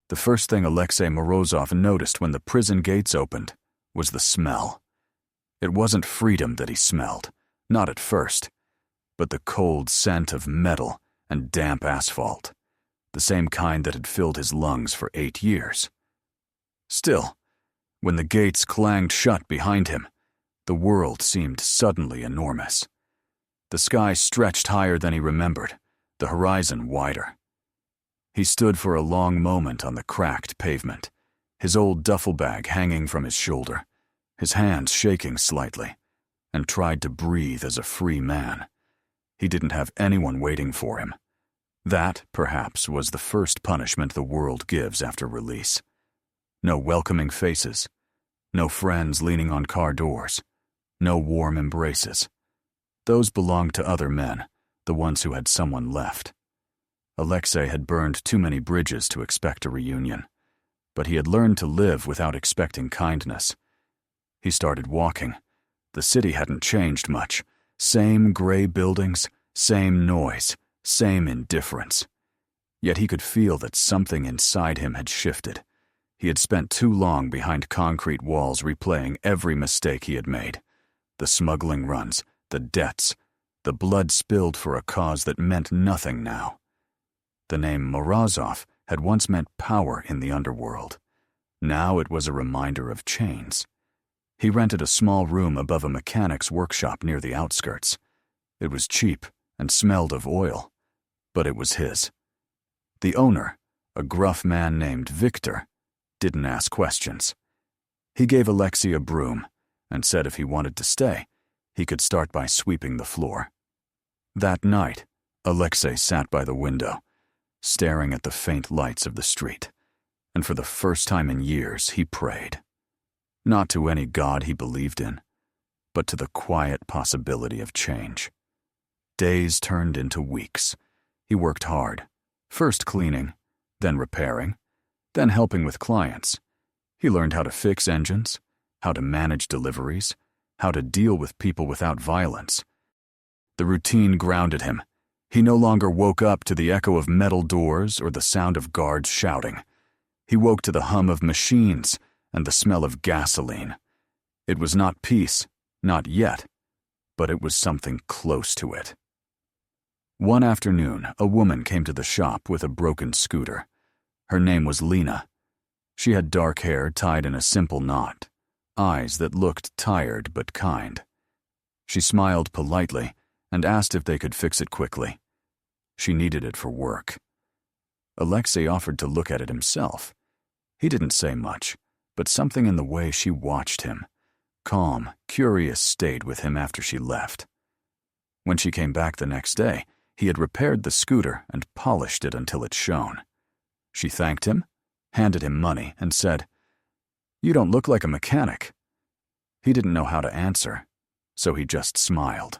The first thing Alexei Morozov noticed when the prison gates opened was the smell. It wasn't freedom that he smelled, not at first, but the cold scent of metal and damp asphalt, the same kind that had filled his lungs for 8 years. Still, when the gates clanged shut behind him, the world seemed suddenly enormous. The sky stretched higher than he remembered, the horizon wider. He stood for a long moment on the cracked pavement, his old duffel bag hanging from his shoulder, his hands shaking slightly, and tried to breathe as a free man. He didn't have anyone waiting for him. That, perhaps, was the first punishment the world gives after release. No welcoming faces, no friends leaning on car doors, no warm embraces. Those belonged to other men, the ones who had someone left. Alexei had burned too many bridges to expect a reunion, but he had learned to live without expecting kindness. He started walking. The city hadn't changed much. Same gray buildings, same noise, same indifference. Yet he could feel that something inside him had shifted. He had spent too long behind concrete walls replaying every mistake he had made. The smuggling runs, the debts, the blood spilled for a cause that meant nothing now. The name Morozov had once meant power in the underworld. Now it was a reminder of chains. He rented a small room above a mechanic's workshop near the outskirts. It was cheap and smelled of oil, but it was his. The owner, a gruff man named Victor, didn't ask questions. He gave Alexei a broom and said if he wanted to stay, he could start by sweeping the floor. That night, Alexei sat by the window, staring at the faint lights of the street, and for the first time in years he prayed. Not to any god he believed in, but to the quiet possibility of change. Days turned into weeks. He worked hard, first cleaning, then repairing, then helping with clients. He learned how to fix engines, how to manage deliveries, how to deal with people without violence. The routine grounded him. He no longer woke up to the echo of metal doors or the sound of guards shouting. He woke to the hum of machines and the smell of gasoline. It was not peace, not yet, but it was something close to it. One afternoon, a woman came to the shop with a broken scooter. Her name was Lena. She had dark hair tied in a simple knot, eyes that looked tired but kind. She smiled politely and asked if they could fix it quickly. She needed it for work. Alexei offered to look at it himself. He didn't say much, but something in the way she watched him, calm, curious, stayed with him after she left. When she came back the next day, he had repaired the scooter and polished it until it shone. She thanked him, handed him money, and said, "You don't look like a mechanic." He didn't know how to answer, so he just smiled.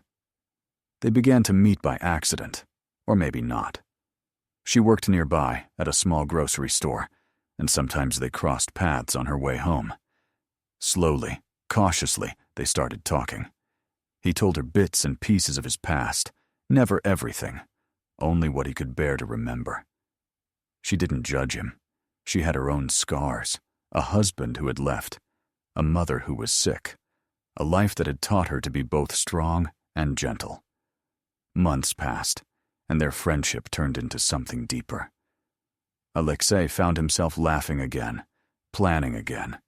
They began to meet by accident, or maybe not. She worked nearby at a small grocery store, and sometimes they crossed paths on her way home. Slowly, cautiously, they started talking. He told her bits and pieces of his past, never everything, only what he could bear to remember. She didn't judge him. She had her own scars, a husband who had left, a mother who was sick, a life that had taught her to be both strong and gentle. Months passed, and their friendship turned into something deeper. Alexei found himself laughing again, planning again.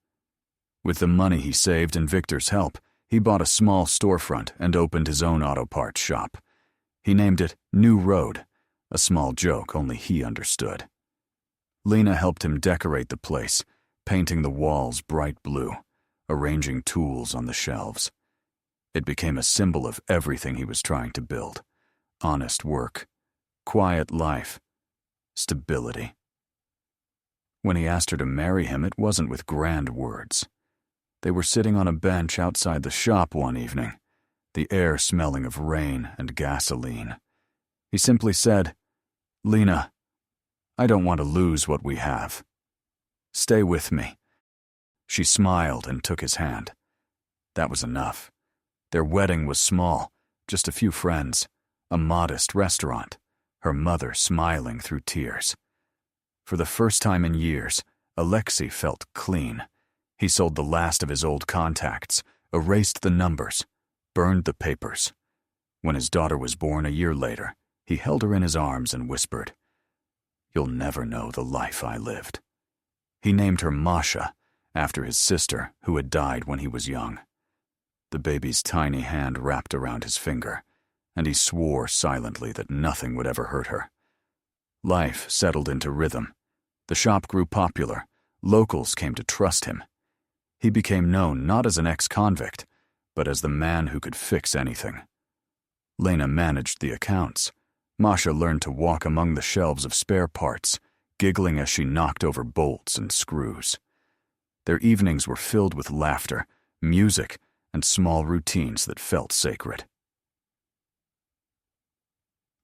With the money he saved and Victor's help, he bought a small storefront and opened his own auto parts shop. He named it New Road, a small joke only he understood. Lena helped him decorate the place, painting the walls bright blue, arranging tools on the shelves. It became a symbol of everything he was trying to build: honest work, quiet life, stability. When he asked her to marry him, it wasn't with grand words. They were sitting on a bench outside the shop one evening, the air smelling of rain and gasoline. He simply said, "Lena, I don't want to lose what we have. Stay with me." She smiled and took his hand. That was enough. Their wedding was small, just a few friends, a modest restaurant, her mother smiling through tears. For the first time in years, Alexei felt clean. He sold the last of his old contacts, erased the numbers, burned the papers. When his daughter was born a year later, he held her in his arms and whispered, "You'll never know the life I lived." He named her Masha, after his sister, who had died when he was young. The baby's tiny hand wrapped around his finger, and he swore silently that nothing would ever hurt her. Life settled into rhythm. The shop grew popular. Locals came to trust him. He became known not as an ex-convict, but as the man who could fix anything. Lena managed the accounts. Masha learned to walk among the shelves of spare parts, giggling as she knocked over bolts and screws. Their evenings were filled with laughter, music, and small routines that felt sacred.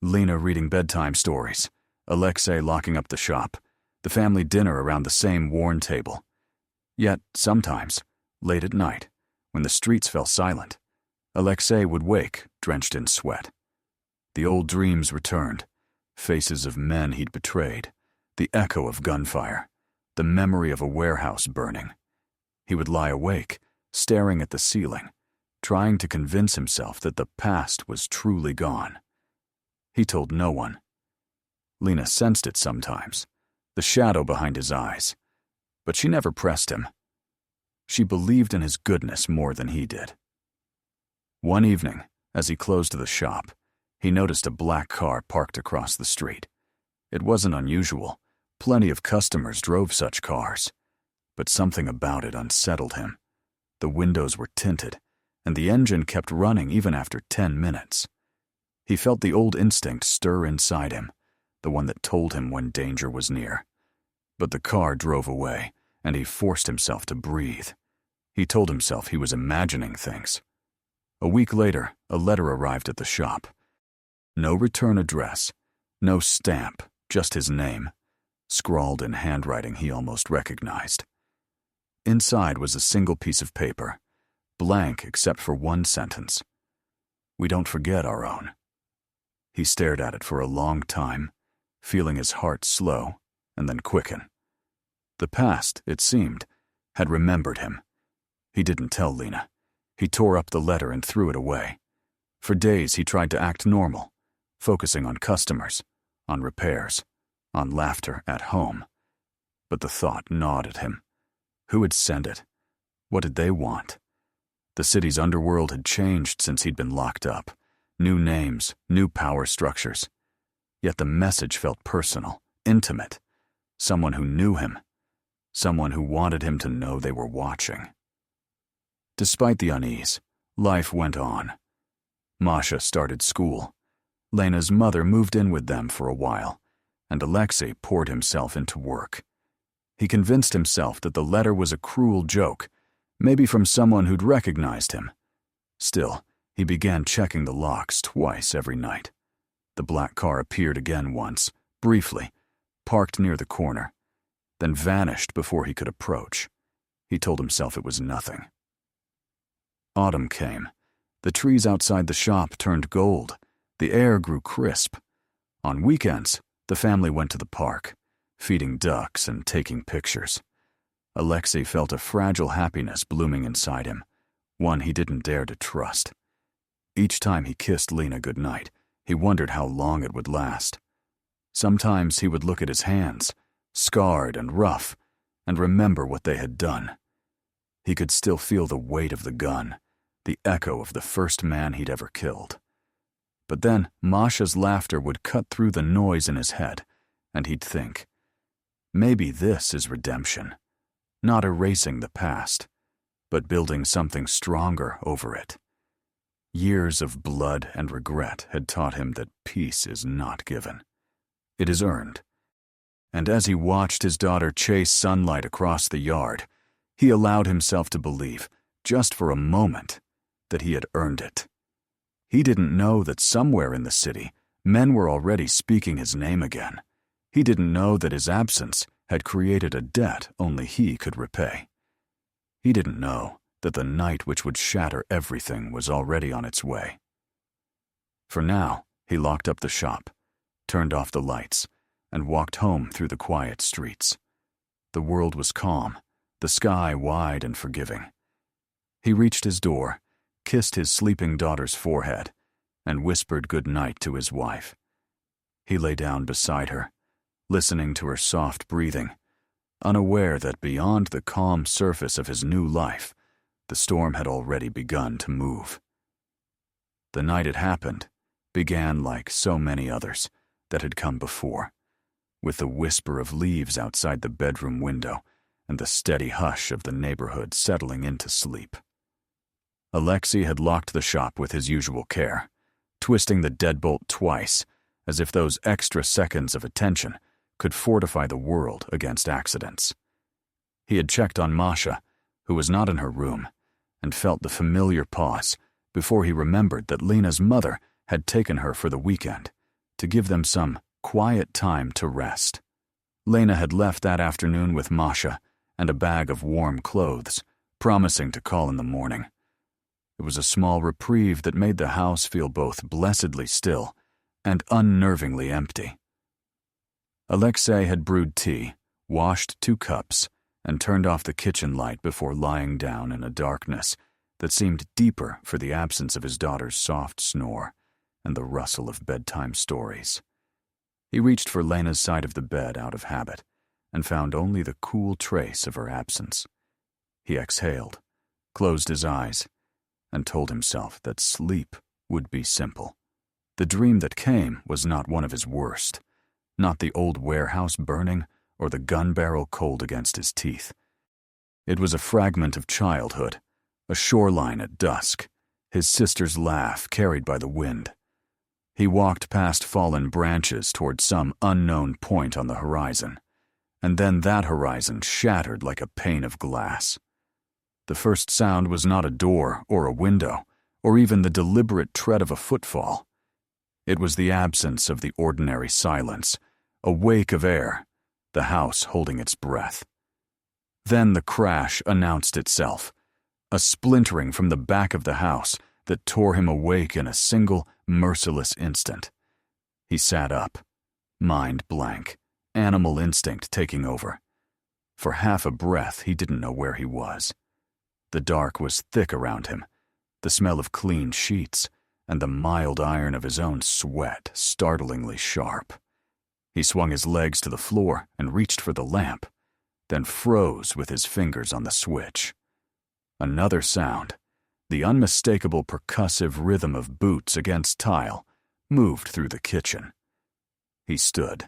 Lena reading bedtime stories, Alexei locking up the shop, the family dinner around the same worn table. Yet, sometimes, late at night, when the streets fell silent, Alexei would wake, drenched in sweat. The old dreams returned, faces of men he'd betrayed, the echo of gunfire, the memory of a warehouse burning. He would lie awake, staring at the ceiling, trying to convince himself that the past was truly gone. He told no one. Lena sensed it sometimes, the shadow behind his eyes, but she never pressed him. She believed in his goodness more than he did. One evening, as he closed the shop, he noticed a black car parked across the street. It wasn't unusual. Plenty of customers drove such cars. But something about it unsettled him. The windows were tinted, and the engine kept running even after 10 minutes. He felt the old instinct stir inside him, the one that told him when danger was near. But the car drove away, and he forced himself to breathe. He told himself he was imagining things. A week later, a letter arrived at the shop. No return address, no stamp, just his name, scrawled in handwriting he almost recognized. Inside was a single piece of paper, blank except for one sentence. "We don't forget our own." He stared at it for a long time, feeling his heart slow and then quicken. The past, it seemed, had remembered him. He didn't tell Lena. He tore up the letter and threw it away. For days he tried to act normal, focusing on customers, on repairs, on laughter at home. But the thought gnawed at him. Who had sent it? What did they want? The city's underworld had changed since he'd been locked up. New names, new power structures. Yet the message felt personal, intimate. Someone who knew him. Someone who wanted him to know they were watching. Despite the unease, life went on. Masha started school. Lena's mother moved in with them for a while, and Alexei poured himself into work. He convinced himself that the letter was a cruel joke, maybe from someone who'd recognized him. Still, he began checking the locks twice every night. The black car appeared again once, briefly, parked near the corner, then vanished before he could approach. He told himself it was nothing. Autumn came. The trees outside the shop turned gold. The air grew crisp. On weekends, the family went to the park, feeding ducks and taking pictures. Alexei felt a fragile happiness blooming inside him, one he didn't dare to trust. Each time he kissed Lena goodnight, he wondered how long it would last. Sometimes he would look at his hands, scarred and rough, and remember what they had done. He could still feel the weight of the gun, the echo of the first man he'd ever killed. But then Masha's laughter would cut through the noise in his head, and he'd think, maybe this is redemption, not erasing the past, but building something stronger over it. Years of blood and regret had taught him that peace is not given. It is earned. And as he watched his daughter chase sunlight across the yard, he allowed himself to believe, just for a moment, that he had earned it. He didn't know that somewhere in the city, men were already speaking his name again. He didn't know that his absence had created a debt only he could repay. He didn't know that the night which would shatter everything was already on its way. For now, he locked up the shop, turned off the lights, and walked home through the quiet streets. The world was calm, the sky wide and forgiving. He reached his door, kissed his sleeping daughter's forehead, and whispered good night to his wife. He lay down beside her, listening to her soft breathing, unaware that beyond the calm surface of his new life, the storm had already begun to move. The night it happened began like so many others that had come before, with the whisper of leaves outside the bedroom window and the steady hush of the neighborhood settling into sleep. Alexei had locked the shop with his usual care, twisting the deadbolt twice, as if those extra seconds of attention could fortify the world against accidents. He had checked on Masha, who was not in her room, and felt the familiar pause before he remembered that Lena's mother had taken her for the weekend to give them some quiet time to rest. Lena had left that afternoon with Masha and a bag of warm clothes, promising to call in the morning. It was a small reprieve that made the house feel both blessedly still and unnervingly empty. Alexei had brewed tea, washed 2 cups, and turned off the kitchen light before lying down in a darkness that seemed deeper for the absence of his daughter's soft snore and the rustle of bedtime stories. He reached for Lena's side of the bed out of habit and found only the cool trace of her absence. He exhaled, closed his eyes, and told himself that sleep would be simple. The dream that came was not one of his worst, not the old warehouse burning or the gun barrel cold against his teeth. It was a fragment of childhood, a shoreline at dusk, his sister's laugh carried by the wind. He walked past fallen branches toward some unknown point on the horizon, and then that horizon shattered like a pane of glass. The first sound was not a door or a window, or even the deliberate tread of a footfall. It was the absence of the ordinary silence, a wake of air, the house holding its breath. Then the crash announced itself, a splintering from the back of the house that tore him awake in a single, merciless instant. He sat up, mind blank, animal instinct taking over. For half a breath, he didn't know where he was. The dark was thick around him, the smell of clean sheets, and the mild iron of his own sweat startlingly sharp. He swung his legs to the floor and reached for the lamp, then froze with his fingers on the switch. Another sound, the unmistakable percussive rhythm of boots against tile, moved through the kitchen. He stood,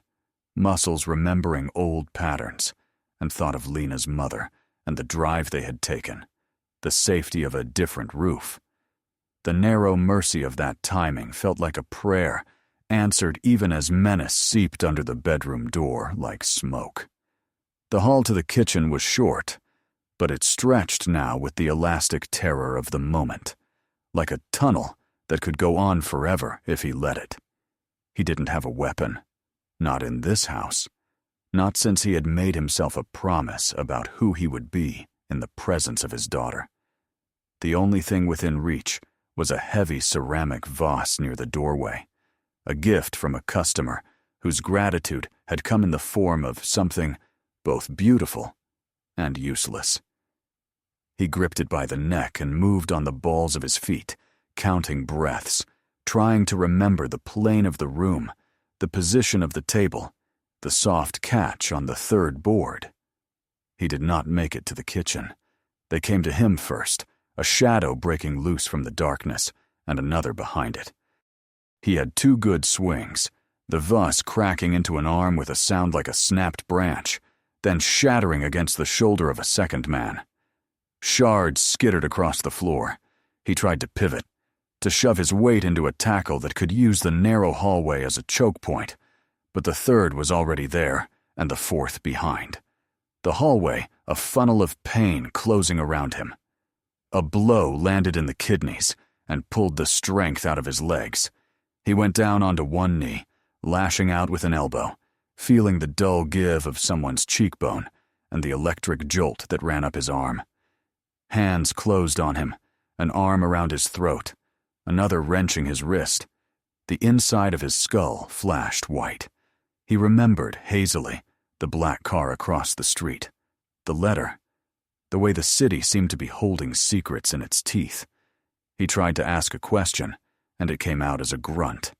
muscles remembering old patterns, and thought of Lena's mother and the drive they had taken, the safety of a different roof. The narrow mercy of that timing felt like a prayer, answered even as menace seeped under the bedroom door like smoke. The hall to the kitchen was short, but it stretched now with the elastic terror of the moment, like a tunnel that could go on forever if he let it. He didn't have a weapon, not in this house, not since he had made himself a promise about who he would be in the presence of his daughter. The only thing within reach was a heavy ceramic vase near the doorway, a gift from a customer whose gratitude had come in the form of something both beautiful and useless. He gripped it by the neck and moved on the balls of his feet, counting breaths, trying to remember the plane of the room, the position of the table, the soft catch on the third board. He did not make it to the kitchen. They came to him first, a shadow breaking loose from the darkness, and another behind it. He had 2 good swings, the vase cracking into an arm with a sound like a snapped branch, then shattering against the shoulder of a second man. Shards skittered across the floor. He tried to pivot, to shove his weight into a tackle that could use the narrow hallway as a choke point, but the third was already there, and the fourth behind. The hallway, a funnel of pain closing around him. A blow landed in the kidneys and pulled the strength out of his legs. He went down onto one knee, lashing out with an elbow, feeling the dull give of someone's cheekbone and the electric jolt that ran up his arm. Hands closed on him, an arm around his throat, another wrenching his wrist. The inside of his skull flashed white. He remembered, hazily, the black car across the street, the letter, the way the city seemed to be holding secrets in its teeth. He tried to ask a question, and it came out as a grunt.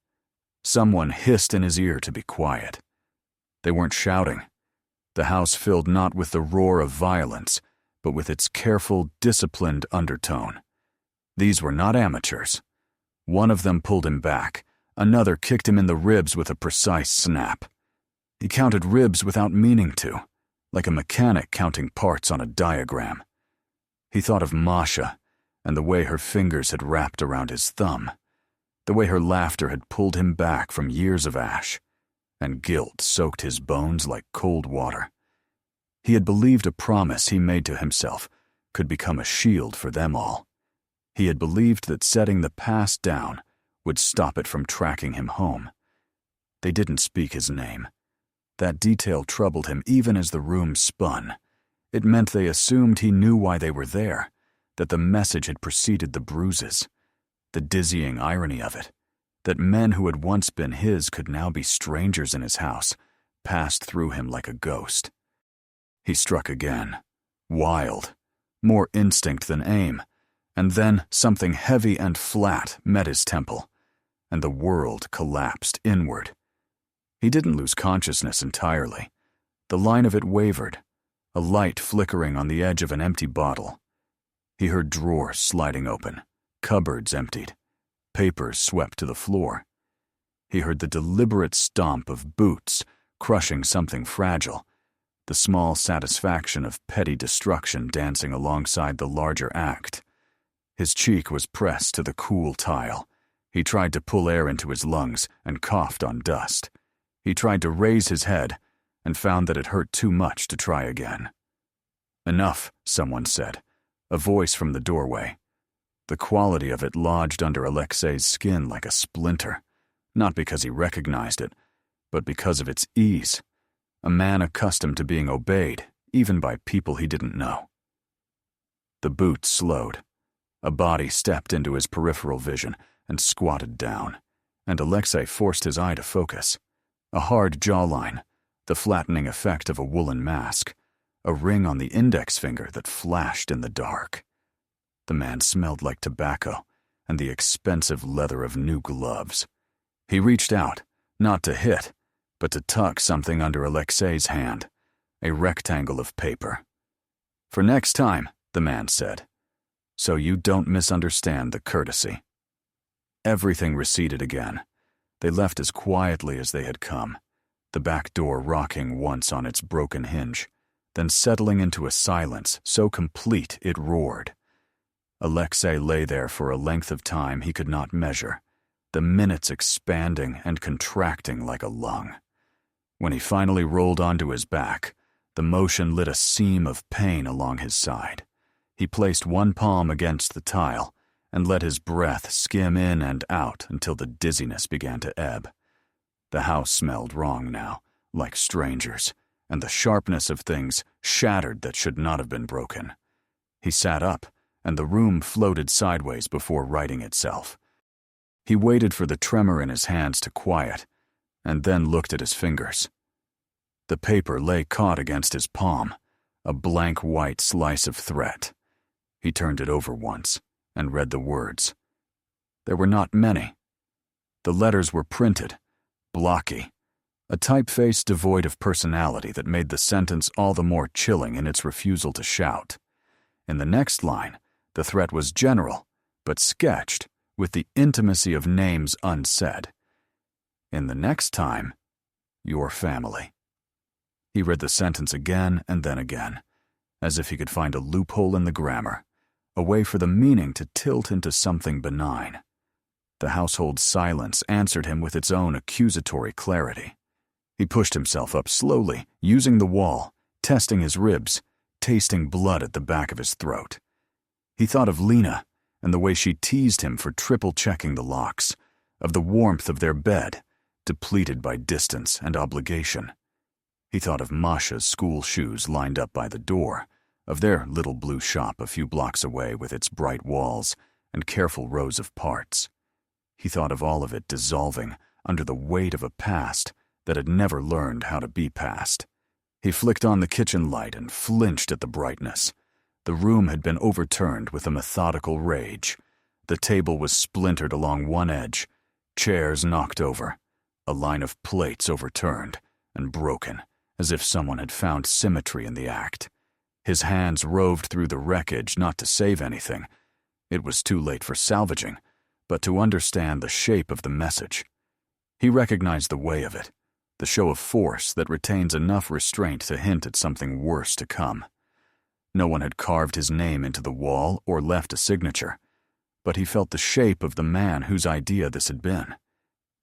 Someone hissed in his ear to be quiet. They weren't shouting. The house filled not with the roar of violence, but with its careful, disciplined undertone. These were not amateurs. One of them pulled him back. Another kicked him in the ribs with a precise snap. He counted ribs without meaning to, like a mechanic counting parts on a diagram. He thought of Masha and the way her fingers had wrapped around his thumb, the way her laughter had pulled him back from years of ash, and guilt soaked his bones like cold water. He had believed a promise he made to himself could become a shield for them all. He had believed that setting the past down would stop it from tracking him home. They didn't speak his name. That detail troubled him even as the room spun. It meant they assumed he knew why they were there, that the message had preceded the bruises. The dizzying irony of it, that men who had once been his could now be strangers in his house, passed through him like a ghost. He struck again, wild, more instinct than aim, and then something heavy and flat met his temple, and the world collapsed inward. He didn't lose consciousness entirely. The line of it wavered, a light flickering on the edge of an empty bottle. He heard drawers sliding open, cupboards emptied, papers swept to the floor. He heard the deliberate stomp of boots crushing something fragile, the small satisfaction of petty destruction dancing alongside the larger act. His cheek was pressed to the cool tile. He tried to pull air into his lungs and coughed on dust. He tried to raise his head and found that it hurt too much to try again. "Enough," someone said, a voice from the doorway. The quality of it lodged under Alexei's skin like a splinter, not because he recognized it, but because of its ease. A man accustomed to being obeyed, even by people he didn't know. The boots slowed. A body stepped into his peripheral vision and squatted down, and Alexei forced his eye to focus. A hard jawline, the flattening effect of a woolen mask, a ring on the index finger that flashed in the dark. The man smelled like tobacco and the expensive leather of new gloves. He reached out, not to hit, but to tuck something under Alexei's hand, a rectangle of paper. "For next time," the man said, "so you don't misunderstand the courtesy." Everything receded again. They left as quietly as they had come, the back door rocking once on its broken hinge, then settling into a silence so complete it roared. Alexei lay there for a length of time he could not measure, the minutes expanding and contracting like a lung. When he finally rolled onto his back, the motion lit a seam of pain along his side. He placed one palm against the tile and let his breath skim in and out until the dizziness began to ebb. The house smelled wrong now, like strangers, and the sharpness of things shattered that should not have been broken. He sat up, and the room floated sideways before righting itself. He waited for the tremor in his hands to quiet, and then looked at his fingers. The paper lay caught against his palm, a blank white slice of threat. He turned it over once and read the words. There were not many. The letters were printed, blocky, a typeface devoid of personality that made the sentence all the more chilling in its refusal to shout. In the next line, the threat was general, but sketched with the intimacy of names unsaid. In the next time, your family. He read the sentence again and then again, as if he could find a loophole in the grammar, a way for the meaning to tilt into something benign. The household silence answered him with its own accusatory clarity. He pushed himself up slowly, using the wall, testing his ribs, tasting blood at the back of his throat. He thought of Lena and the way she teased him for triple-checking the locks, of the warmth of their bed, depleted by distance and obligation. He thought of Masha's school shoes lined up by the door, of their little blue shop a few blocks away with its bright walls and careful rows of parts. He thought of all of it dissolving under the weight of a past that had never learned how to be past. He flicked on the kitchen light and flinched at the brightness. The room had been overturned with a methodical rage. The table was splintered along one edge, chairs knocked over, a line of plates overturned and broken, as if someone had found symmetry in the act. His hands roved through the wreckage not to save anything. It was too late for salvaging, but to understand the shape of the message. He recognized the way of it, the show of force that retains enough restraint to hint at something worse to come. No one had carved his name into the wall or left a signature, but he felt the shape of the man whose idea this had been.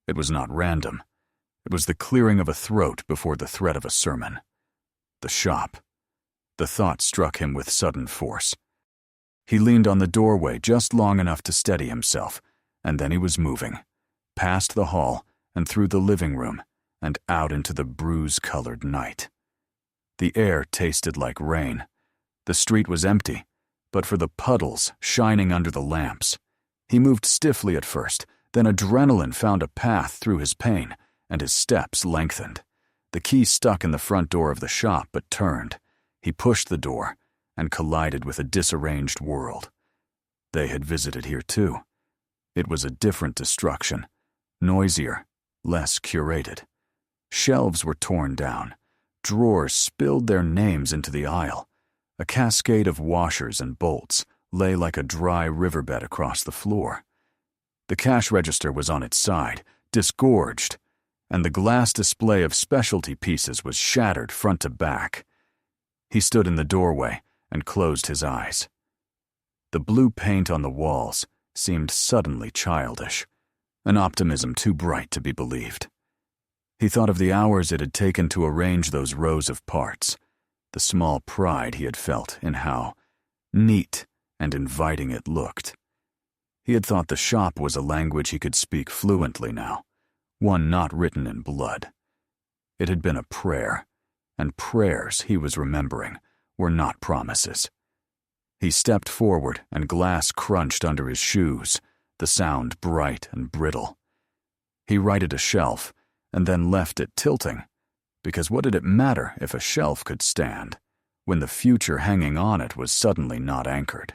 It was not random. It was the clearing of a throat before the threat of a sermon. The shop. The thought struck him with sudden force. He leaned on the doorway just long enough to steady himself, and then he was moving, past the hall and through the living room, and out into the bruise-colored night. The air tasted like rain. The street was empty, but for the puddles shining under the lamps. He moved stiffly at first, then adrenaline found a path through his pain, and his steps lengthened. The key stuck in the front door of the shop, but turned. He pushed the door and collided with a disarranged world. They had visited here too. It was a different destruction, noisier, less curated. Shelves were torn down. Drawers spilled their names into the aisle. A cascade of washers and bolts lay like a dry riverbed across the floor. The cash register was on its side, disgorged, and the glass display of specialty pieces was shattered front to back. He stood in the doorway and closed his eyes. The blue paint on the walls seemed suddenly childish, an optimism too bright to be believed. He thought of the hours it had taken to arrange those rows of parts, the small pride he had felt in how neat and inviting it looked. He had thought the shop was a language he could speak fluently now, one not written in blood. It had been a prayer, and prayers, he was remembering, were not promises. He stepped forward and glass crunched under his shoes, the sound bright and brittle. He righted a shelf and then left it tilting, because what did it matter if a shelf could stand, when the future hanging on it was suddenly not anchored?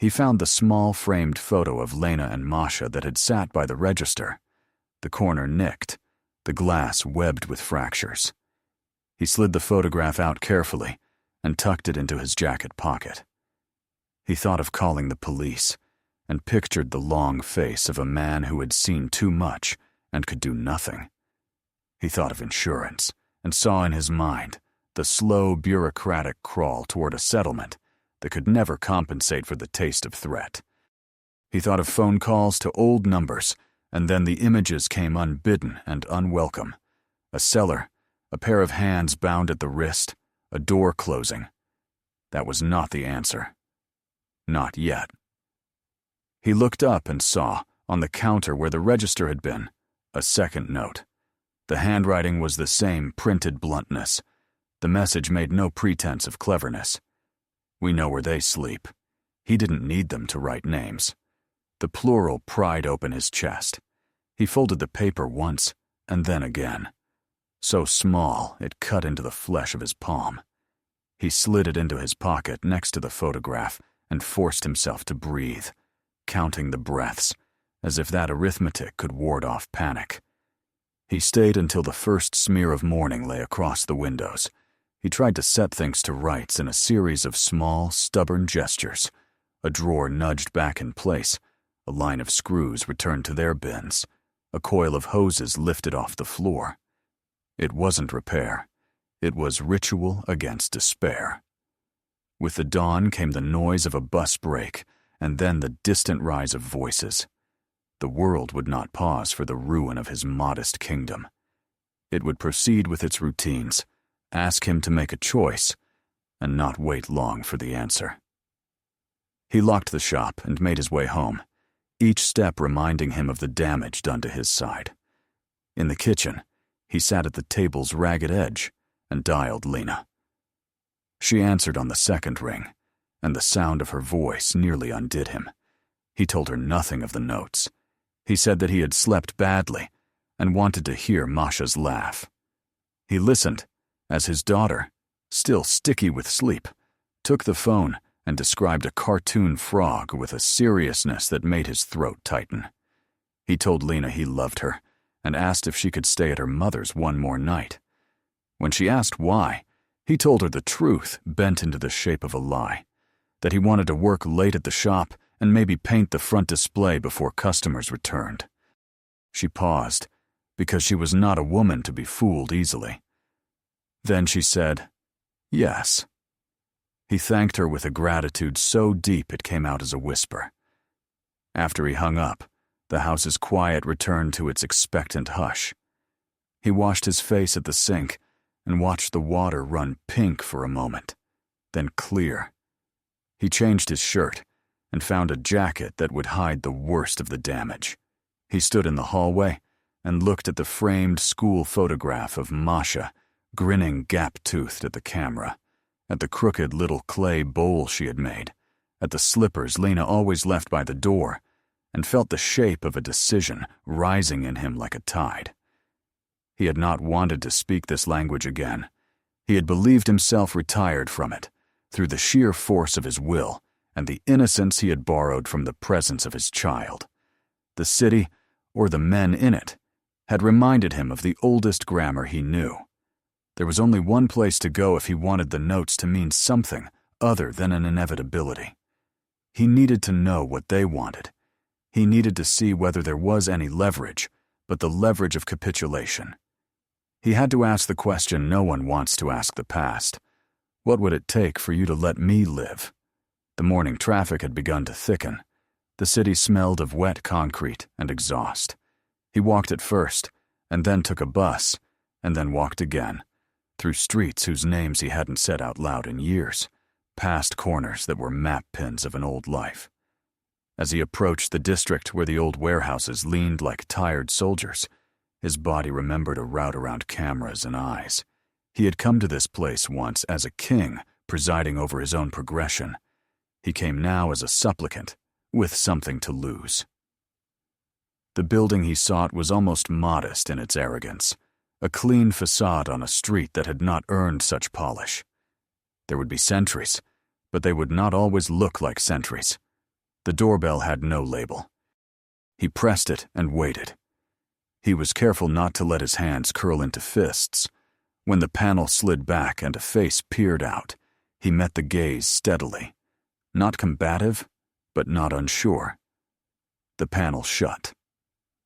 He found the small framed photo of Lena and Masha that had sat by the register, the corner nicked, the glass webbed with fractures. He slid the photograph out carefully and tucked it into his jacket pocket. He thought of calling the police and pictured the long face of a man who had seen too much and could do nothing. He thought of insurance and saw in his mind the slow bureaucratic crawl toward a settlement that could never compensate for the taste of threat. He thought of phone calls to old numbers, and then the images came unbidden and unwelcome. A cellar, a pair of hands bound at the wrist, a door closing. That was not the answer. Not yet. He looked up and saw, on the counter where the register had been, a second note. The handwriting was the same printed bluntness. The message made no pretense of cleverness. We know where they sleep. He didn't need them to write names. The plural pried open his chest. He folded the paper once, and then again. So small, it cut into the flesh of his palm. He slid it into his pocket next to the photograph and forced himself to breathe, counting the breaths, as if that arithmetic could ward off panic. He stayed until the first smear of morning lay across the windows. He tried to set things to rights in a series of small, stubborn gestures. A drawer nudged back in place, a line of screws returned to their bins, a coil of hoses lifted off the floor. It wasn't repair. It was ritual against despair. With the dawn came the noise of a bus brake, and then the distant rise of voices. The world would not pause for the ruin of his modest kingdom. It would proceed with its routines, ask him to make a choice, and not wait long for the answer. He locked the shop and made his way home, each step reminding him of the damage done to his side. In the kitchen, he sat at the table's ragged edge and dialed Lena. She answered on the second ring, and the sound of her voice nearly undid him. He told her nothing of the notes. He said that he had slept badly, and wanted to hear Masha's laugh. He listened as his daughter, still sticky with sleep, took the phone and described a cartoon frog with a seriousness that made his throat tighten. He told Lena he loved her and asked if she could stay at her mother's one more night. When she asked why, he told her the truth bent into the shape of a lie, that he wanted to work late at the shop and maybe paint the front display before customers returned. She paused, because she was not a woman to be fooled easily. Then she said, "Yes." He thanked her with a gratitude so deep it came out as a whisper. After he hung up, the house's quiet returned to its expectant hush. He washed his face at the sink and watched the water run pink for a moment, then clear. He changed his shirt and found a jacket that would hide the worst of the damage. He stood in the hallway and looked at the framed school photograph of Masha, grinning gap-toothed at the camera, at the crooked little clay bowl she had made, at the slippers Lena always left by the door, and felt the shape of a decision rising in him like a tide. He had not wanted to speak this language again. He had believed himself retired from it, through the sheer force of his will and the innocence he had borrowed from the presence of his child. The city, or the men in it, had reminded him of the oldest grammar he knew. There was only one place to go if he wanted the notes to mean something other than an inevitability. He needed to know what they wanted. He needed to see whether there was any leverage, but the leverage of capitulation. He had to ask the question no one wants to ask the past. What would it take for you to let me live? The morning traffic had begun to thicken. The city smelled of wet concrete and exhaust. He walked at first, and then took a bus, and then walked again, through streets whose names he hadn't said out loud in years, past corners that were map pins of an old life. As he approached the district where the old warehouses leaned like tired soldiers, his body remembered a route around cameras and eyes. He had come to this place once as a king, presiding over his own progression. He came now as a supplicant, with something to lose. The building he sought was almost modest in its arrogance, a clean facade on a street that had not earned such polish. There would be sentries, but they would not always look like sentries. The doorbell had no label. He pressed it and waited. He was careful not to let his hands curl into fists. When the panel slid back and a face peered out, he met the gaze steadily. Not combative, but not unsure. The panel shut.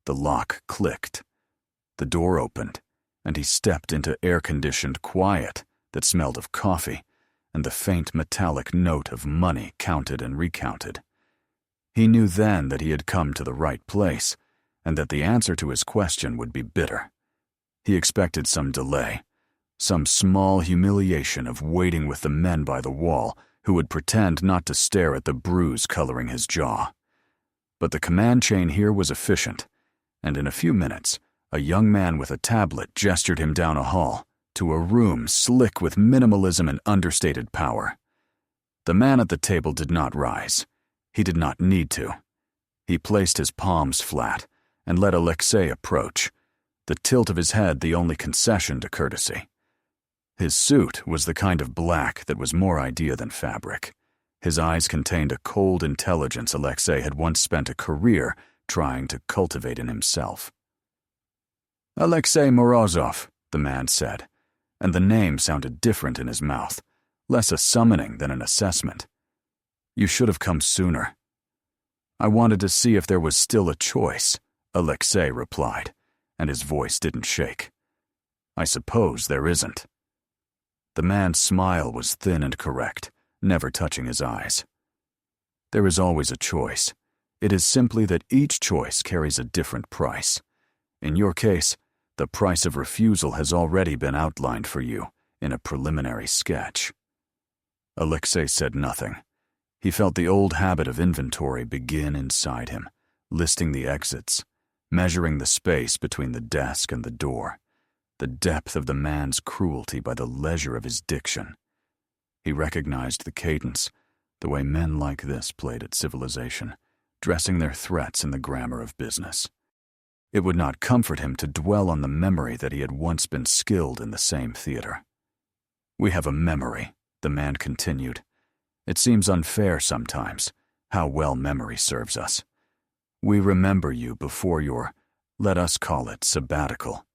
The lock clicked. The door opened, and he stepped into air-conditioned quiet that smelled of coffee and the faint metallic note of money counted and recounted. He knew then that he had come to the right place, and that the answer to his question would be bitter. He expected some delay, some small humiliation of waiting with the men by the wall who would pretend not to stare at the bruise coloring his jaw. But the command chain here was efficient, and in a few minutes, a young man with a tablet gestured him down a hall to a room slick with minimalism and understated power. The man at the table did not rise. He did not need to. He placed his palms flat and let Alexei approach, the tilt of his head the only concession to courtesy. His suit was the kind of black that was more idea than fabric. His eyes contained a cold intelligence Alexei had once spent a career trying to cultivate in himself. "Alexei Morozov," the man said, and the name sounded different in his mouth, less a summoning than an assessment. "You should have come sooner." "I wanted to see if there was still a choice," Alexei replied, and his voice didn't shake. "I suppose there isn't." The man's smile was thin and correct, never touching his eyes. "There is always a choice. It is simply that each choice carries a different price. In your case, the price of refusal has already been outlined for you in a preliminary sketch." Alexei said nothing. He felt the old habit of inventory begin inside him, listing the exits, measuring the space between the desk and the door, the depth of the man's cruelty by the leisure of his diction. He recognized the cadence, the way men like this played at civilization, dressing their threats in the grammar of business. It would not comfort him to dwell on the memory that he had once been skilled in the same theater. "We have a memory," the man continued. "It seems unfair sometimes, how well memory serves us. We remember you before your, let us call it, sabbatical.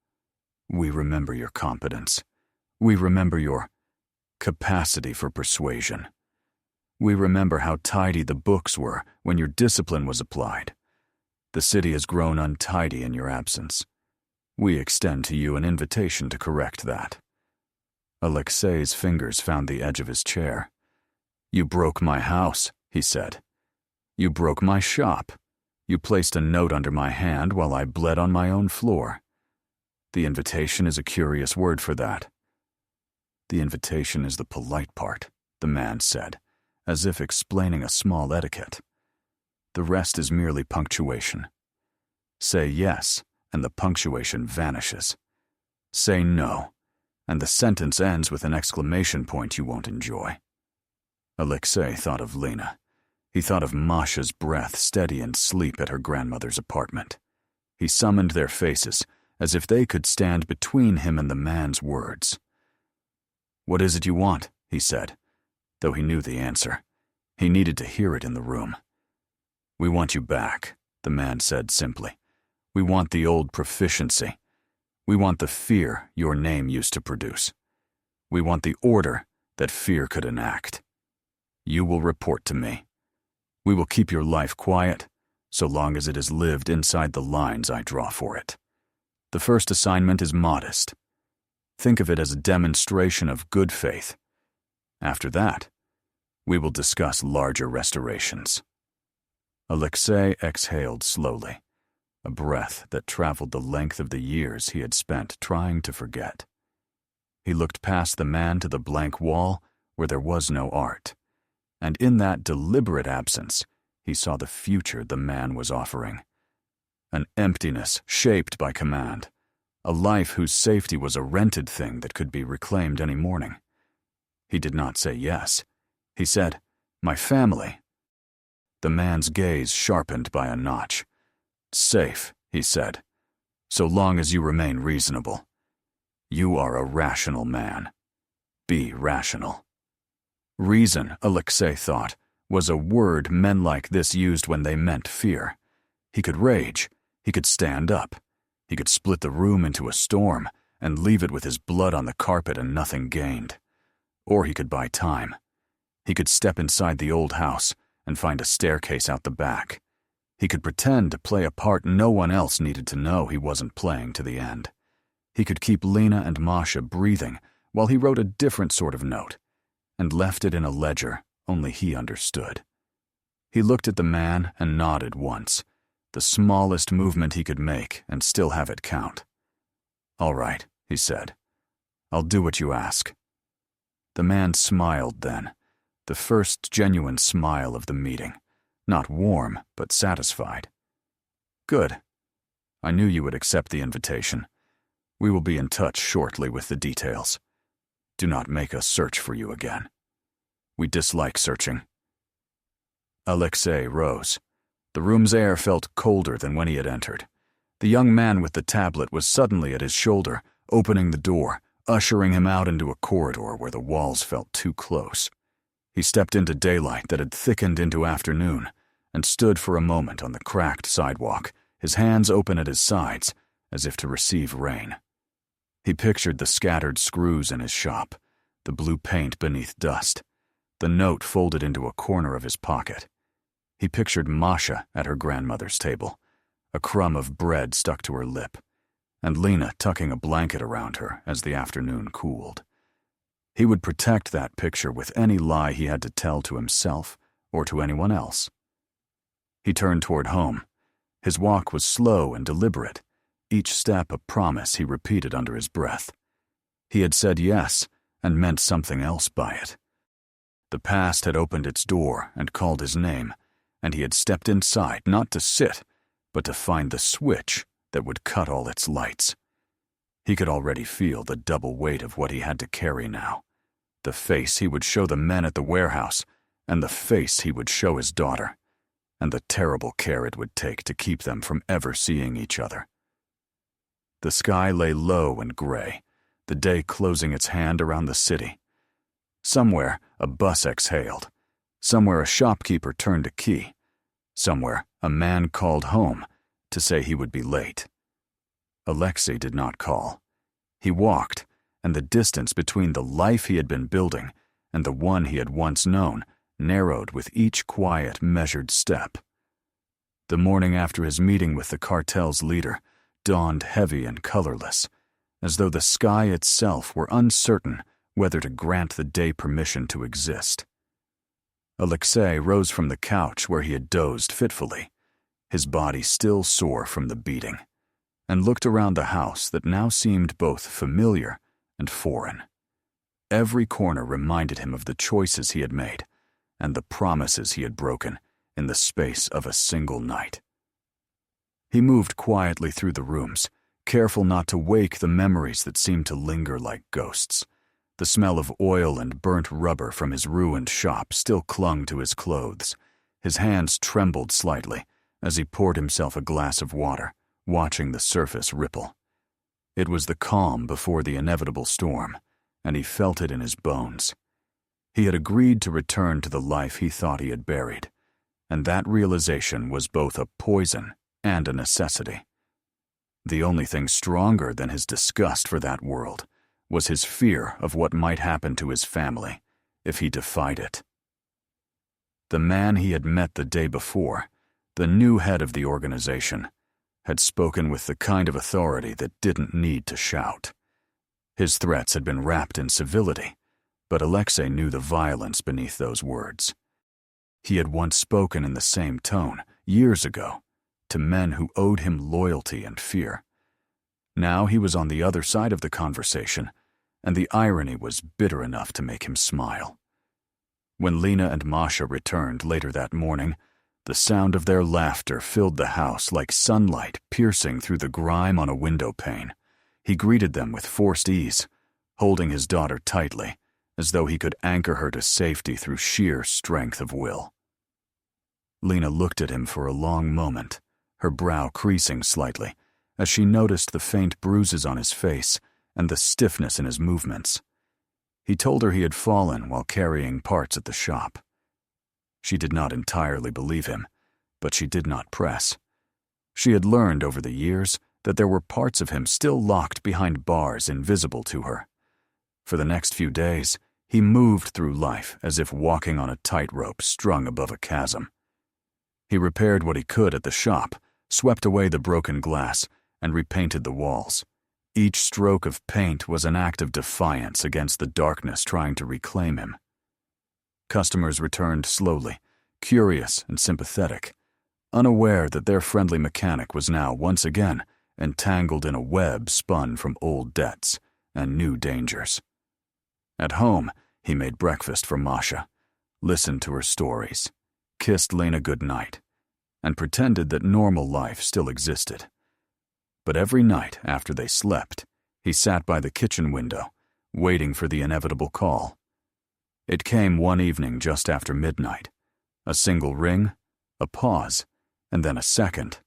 We remember your competence. We remember your capacity for persuasion. We remember how tidy the books were when your discipline was applied. The city has grown untidy in your absence. We extend to you an invitation to correct that." Alexei's fingers found the edge of his chair. "You broke my house," he said. "You broke my shop. You placed a note under my hand while I bled on my own floor. The invitation is a curious word for that." "The invitation is the polite part," the man said, as if explaining a small etiquette. "The rest is merely punctuation. Say yes, and the punctuation vanishes. Say no, and the sentence ends with an exclamation point you won't enjoy." Alexei thought of Lena. He thought of Masha's breath steady in sleep at her grandmother's apartment. He summoned their faces, as if they could stand between him and the man's words. "What is it you want?" he said, though he knew the answer. He needed to hear it in the room. "We want you back," the man said simply. "We want the old proficiency. We want the fear your name used to produce. We want the order that fear could enact. You will report to me. We will keep your life quiet, so long as it is lived inside the lines I draw for it. The first assignment is modest. Think of it as a demonstration of good faith. After that, we will discuss larger restorations." Alexei exhaled slowly, a breath that traveled the length of the years he had spent trying to forget. He looked past the man to the blank wall where there was no art, and in that deliberate absence, he saw the future the man was offering. An emptiness shaped by command, a life whose safety was a rented thing that could be reclaimed any morning. He did not say yes. He said, "My family." The man's gaze sharpened by a notch. "Safe," he said, "so long as you remain reasonable. You are a rational man. Be rational." Reason, Alexei thought, was a word men like this used when they meant fear. He could rage. He could stand up. He could split the room into a storm and leave it with his blood on the carpet and nothing gained. Or he could buy time. He could step inside the old house and find a staircase out the back. He could pretend to play a part no one else needed to know he wasn't playing to the end. He could keep Lena and Masha breathing while he wrote a different sort of note and left it in a ledger only he understood. He looked at the man and nodded once, the smallest movement he could make and still have it count. "All right," he said. "I'll do what you ask." The man smiled then, the first genuine smile of the meeting, not warm but satisfied. "Good. I knew you would accept the invitation. We will be in touch shortly with the details. Do not make us search for you again. We dislike searching." Alexei rose. The room's air felt colder than when he had entered. The young man with the tablet was suddenly at his shoulder, opening the door, ushering him out into a corridor where the walls felt too close. He stepped into daylight that had thickened into afternoon and stood for a moment on the cracked sidewalk, his hands open at his sides, as if to receive rain. He pictured the scattered screws in his shop, the blue paint beneath dust, the note folded into a corner of his pocket. He pictured Masha at her grandmother's table, a crumb of bread stuck to her lip, and Lena tucking a blanket around her as the afternoon cooled. He would protect that picture with any lie he had to tell to himself or to anyone else. He turned toward home. His walk was slow and deliberate, each step a promise he repeated under his breath. He had said yes and meant something else by it. The past had opened its door and called his name, and he had stepped inside not to sit, but to find the switch that would cut all its lights. He could already feel the double weight of what he had to carry now. The face he would show the men at the warehouse, and the face he would show his daughter, and the terrible care it would take to keep them from ever seeing each other. The sky lay low and gray, the day closing its hand around the city. Somewhere, a bus exhaled. Somewhere, a shopkeeper turned a key. Somewhere, a man called home to say he would be late. Alexei did not call. He walked, and the distance between the life he had been building and the one he had once known narrowed with each quiet, measured step. The morning after his meeting with the cartel's leader dawned heavy and colorless, as though the sky itself were uncertain whether to grant the day permission to exist. Alexei rose from the couch where he had dozed fitfully, his body still sore from the beating, and looked around the house that now seemed both familiar and foreign. Every corner reminded him of the choices he had made and the promises he had broken in the space of a single night. He moved quietly through the rooms, careful not to wake the memories that seemed to linger like ghosts. The smell of oil and burnt rubber from his ruined shop still clung to his clothes. His hands trembled slightly as he poured himself a glass of water, watching the surface ripple. It was the calm before the inevitable storm, and he felt it in his bones. He had agreed to return to the life he thought he had buried, and that realization was both a poison and a necessity. The only thing stronger than his disgust for that world was his fear of what might happen to his family if he defied it. The man he had met the day before, the new head of the organization, had spoken with the kind of authority that didn't need to shout. His threats had been wrapped in civility, but Alexei knew the violence beneath those words. He had once spoken in the same tone, years ago, to men who owed him loyalty and fear. Now he was on the other side of the conversation, and the irony was bitter enough to make him smile. When Lena and Masha returned later that morning, the sound of their laughter filled the house like sunlight piercing through the grime on a window pane. He greeted them with forced ease, holding his daughter tightly, as though he could anchor her to safety through sheer strength of will. Lena looked at him for a long moment, her brow creasing slightly, as she noticed the faint bruises on his face and the stiffness in his movements. He told her he had fallen while carrying parts at the shop. She did not entirely believe him, but she did not press. She had learned over the years that there were parts of him still locked behind bars invisible to her. For the next few days, he moved through life as if walking on a tightrope strung above a chasm. He repaired what he could at the shop, swept away the broken glass, and repainted the walls. Each stroke of paint was an act of defiance against the darkness trying to reclaim him. Customers returned slowly, curious and sympathetic, unaware that their friendly mechanic was now once again entangled in a web spun from old debts and new dangers. At home, he made breakfast for Masha, listened to her stories, kissed Lena goodnight, and pretended that normal life still existed. But every night after they slept, he sat by the kitchen window, waiting for the inevitable call. It came one evening just after midnight. A single ring, a pause, and then a second,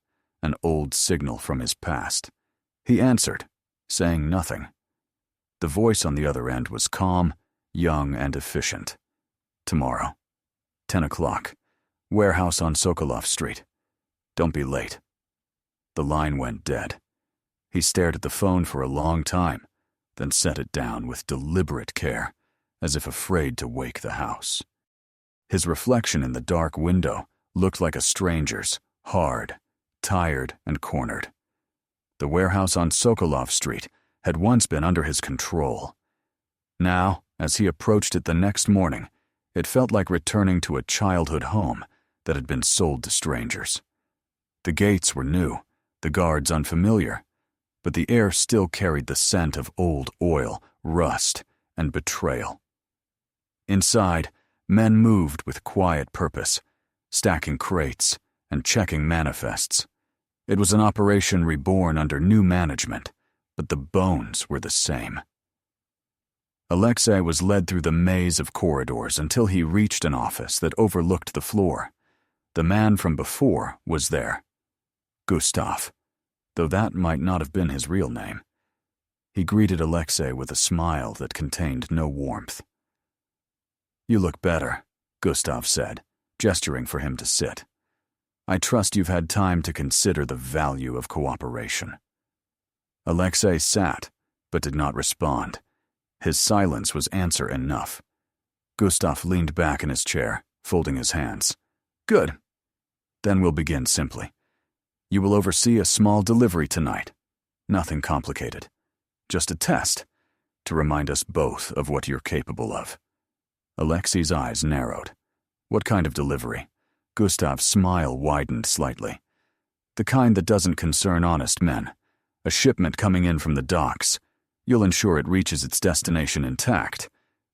an old signal from his past. He answered, saying nothing. The voice on the other end was calm, young, and efficient. Tomorrow, 10 o'clock, warehouse on Sokolov Street. Don't be late. The line went dead. He stared at the phone for a long time, then set it down with deliberate care, as if afraid to wake the house. His reflection in the dark window looked like a stranger's, hard, tired, and cornered. The warehouse on Sokolov Street had once been under his control. Now, as he approached it the next morning, it felt like returning to a childhood home that had been sold to strangers. The gates were new, the guards unfamiliar, but the air still carried the scent of old oil, rust, and betrayal. Inside, men moved with quiet purpose, stacking crates and checking manifests. It was an operation reborn under new management, but the bones were the same. Alexei was led through the maze of corridors until he reached an office that overlooked the floor. The man from before was there. Gustav. though that might not have been his real name. He greeted Alexei with a smile that contained no warmth. "You look better," Gustav said, gesturing for him to sit. "I trust you've had time to consider the value of cooperation." Alexei sat, but did not respond. His silence was answer enough. Gustav leaned back in his chair, folding his hands. "Good. Then we'll begin simply. You will oversee a small delivery tonight. Nothing complicated. Just a test, to remind us both of what you're capable of." Alexei's eyes narrowed. "What kind of delivery?" Gustav's smile widened slightly. "The kind that doesn't concern honest men. A shipment coming in from the docks. You'll ensure it reaches its destination intact.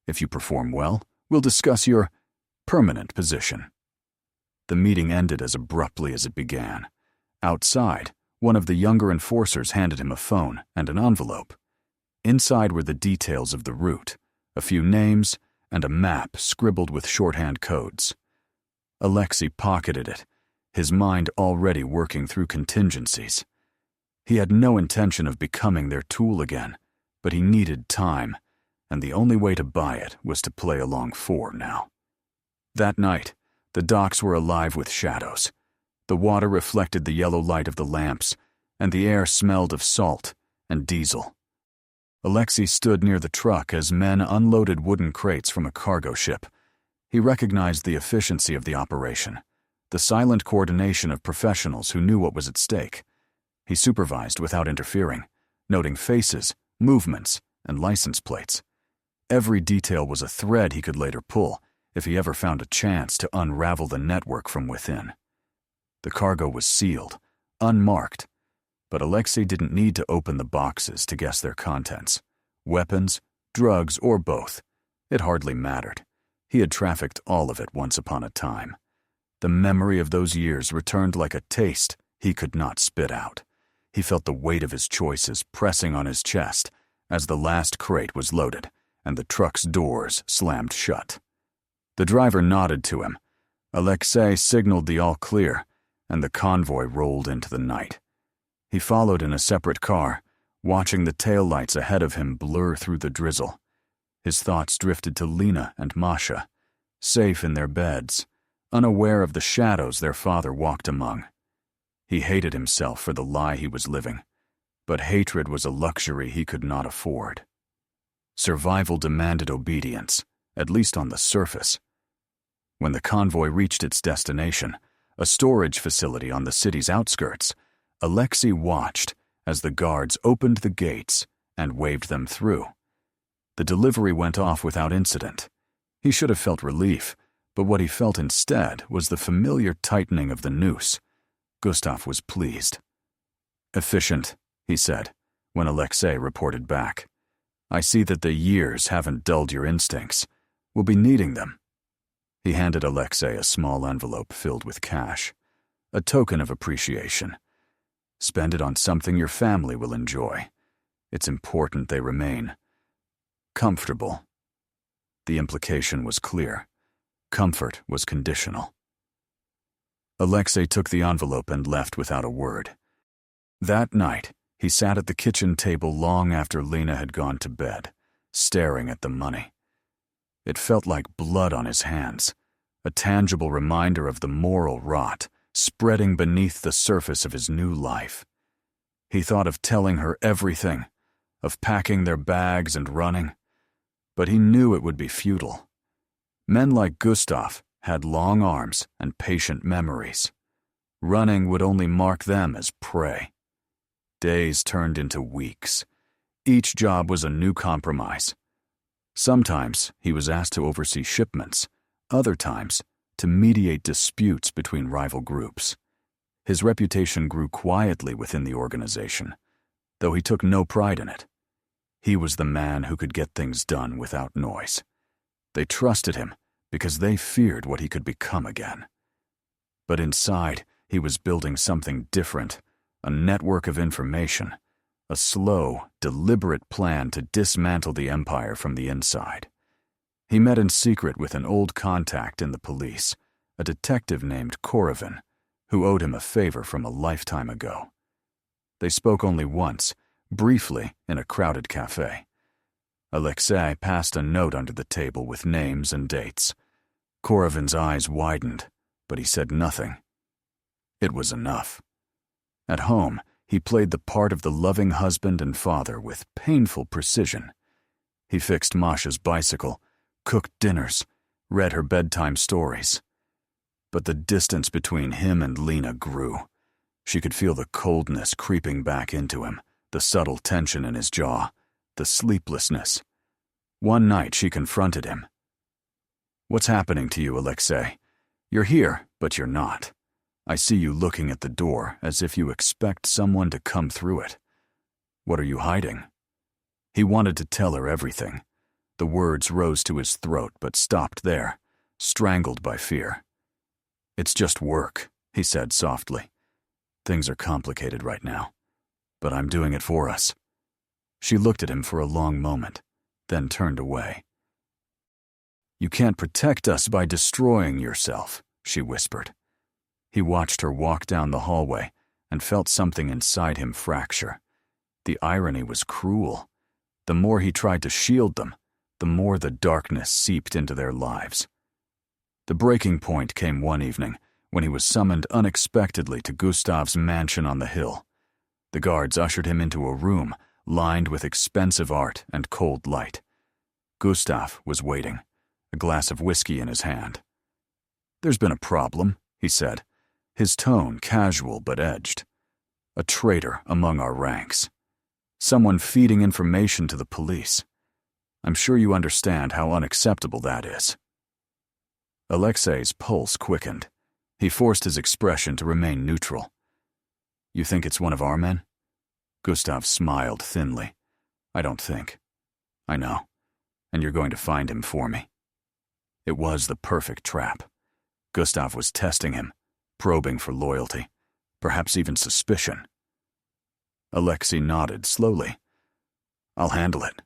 If you perform well, we'll discuss your permanent position." The meeting ended as abruptly as it began. Outside, one of the younger enforcers handed him a phone and an envelope. Inside were the details of the route, a few names, and a map scribbled with shorthand codes. Alexei pocketed it, his mind already working through contingencies. He had no intention of becoming their tool again, but he needed time, and the only way to buy it was to play along for now. That night, the docks were alive with shadows. The water reflected the yellow light of the lamps, and the air smelled of salt and diesel. Alexei stood near the truck as men unloaded wooden crates from a cargo ship. He recognized the efficiency of the operation, the silent coordination of professionals who knew what was at stake. He supervised without interfering, noting faces, movements, and license plates. Every detail was a thread he could later pull if he ever found a chance to unravel the network from within. The cargo was sealed, unmarked, but Alexei didn't need to open the boxes to guess their contents. Weapons, drugs, or both. It hardly mattered. He had trafficked all of it once upon a time. The memory of those years returned like a taste he could not spit out. He felt the weight of his choices pressing on his chest as the last crate was loaded and the truck's doors slammed shut. The driver nodded to him. Alexei signaled the all clear, and the convoy rolled into the night. He followed in a separate car, watching the taillights ahead of him blur through the drizzle. His thoughts drifted to Lena and Masha, safe in their beds, unaware of the shadows their father walked among. He hated himself for the lie he was living, but hatred was a luxury he could not afford. Survival demanded obedience, at least on the surface. When the convoy reached its destination, a storage facility on the city's outskirts, Alexei watched as the guards opened the gates and waved them through. The delivery went off without incident. He should have felt relief, but what he felt instead was the familiar tightening of the noose. Gustav was pleased. "Efficient," he said, when Alexei reported back. "I see that the years haven't dulled your instincts. We'll be needing them." He handed Alexei a small envelope filled with cash, a token of appreciation. "Spend it on something your family will enjoy. It's important they remain comfortable." The implication was clear. Comfort was conditional. Alexei took the envelope and left without a word. That night, he sat at the kitchen table long after Lena had gone to bed, staring at the money. It felt like blood on his hands, a tangible reminder of the moral rot spreading beneath the surface of his new life. He thought of telling her everything, of packing their bags and running, but he knew it would be futile. Men like Gustav had long arms and patient memories. Running would only mark them as prey. Days turned into weeks. Each job was a new compromise. Sometimes he was asked to oversee shipments, other times to mediate disputes between rival groups. His reputation grew quietly within the organization, though he took no pride in it. He was the man who could get things done without noise. They trusted him because they feared what he could become again. But inside, he was building something different, a network of information, a slow, deliberate plan to dismantle the empire from the inside. He met in secret with an old contact in the police, a detective named Korovin, who owed him a favor from a lifetime ago. They spoke only once, briefly, in a crowded cafe. Alexei passed a note under the table with names and dates. Korovin's eyes widened, but he said nothing. It was enough. At home, he played the part of the loving husband and father with painful precision. He fixed Masha's bicycle, cooked dinners, read her bedtime stories. But the distance between him and Lena grew. She could feel the coldness creeping back into him, the subtle tension in his jaw, the sleeplessness. One night she confronted him. "What's happening to you, Alexei? You're here, but you're not. I see you looking at the door as if you expect someone to come through it. What are you hiding?" He wanted to tell her everything. The words rose to his throat but stopped there, strangled by fear. "It's just work," he said softly. "Things are complicated right now, but I'm doing it for us." She looked at him for a long moment, then turned away. "You can't protect us by destroying yourself," she whispered. He watched her walk down the hallway and felt something inside him fracture. The irony was cruel. The more he tried to shield them, the more the darkness seeped into their lives. The breaking point came one evening when he was summoned unexpectedly to Gustav's mansion on the hill. The guards ushered him into a room lined with expensive art and cold light. Gustav was waiting, a glass of whiskey in his hand. "There's been a problem," he said, his tone casual but edged. "A traitor among our ranks. Someone feeding information to the police. I'm sure you understand how unacceptable that is." Alexei's pulse quickened. He forced his expression to remain neutral. "You think it's one of our men?" Gustav smiled thinly. "I don't think. I know. And you're going to find him for me." It was the perfect trap. Gustav was testing him, probing for loyalty, perhaps even suspicion. Alexei nodded slowly. "I'll handle it."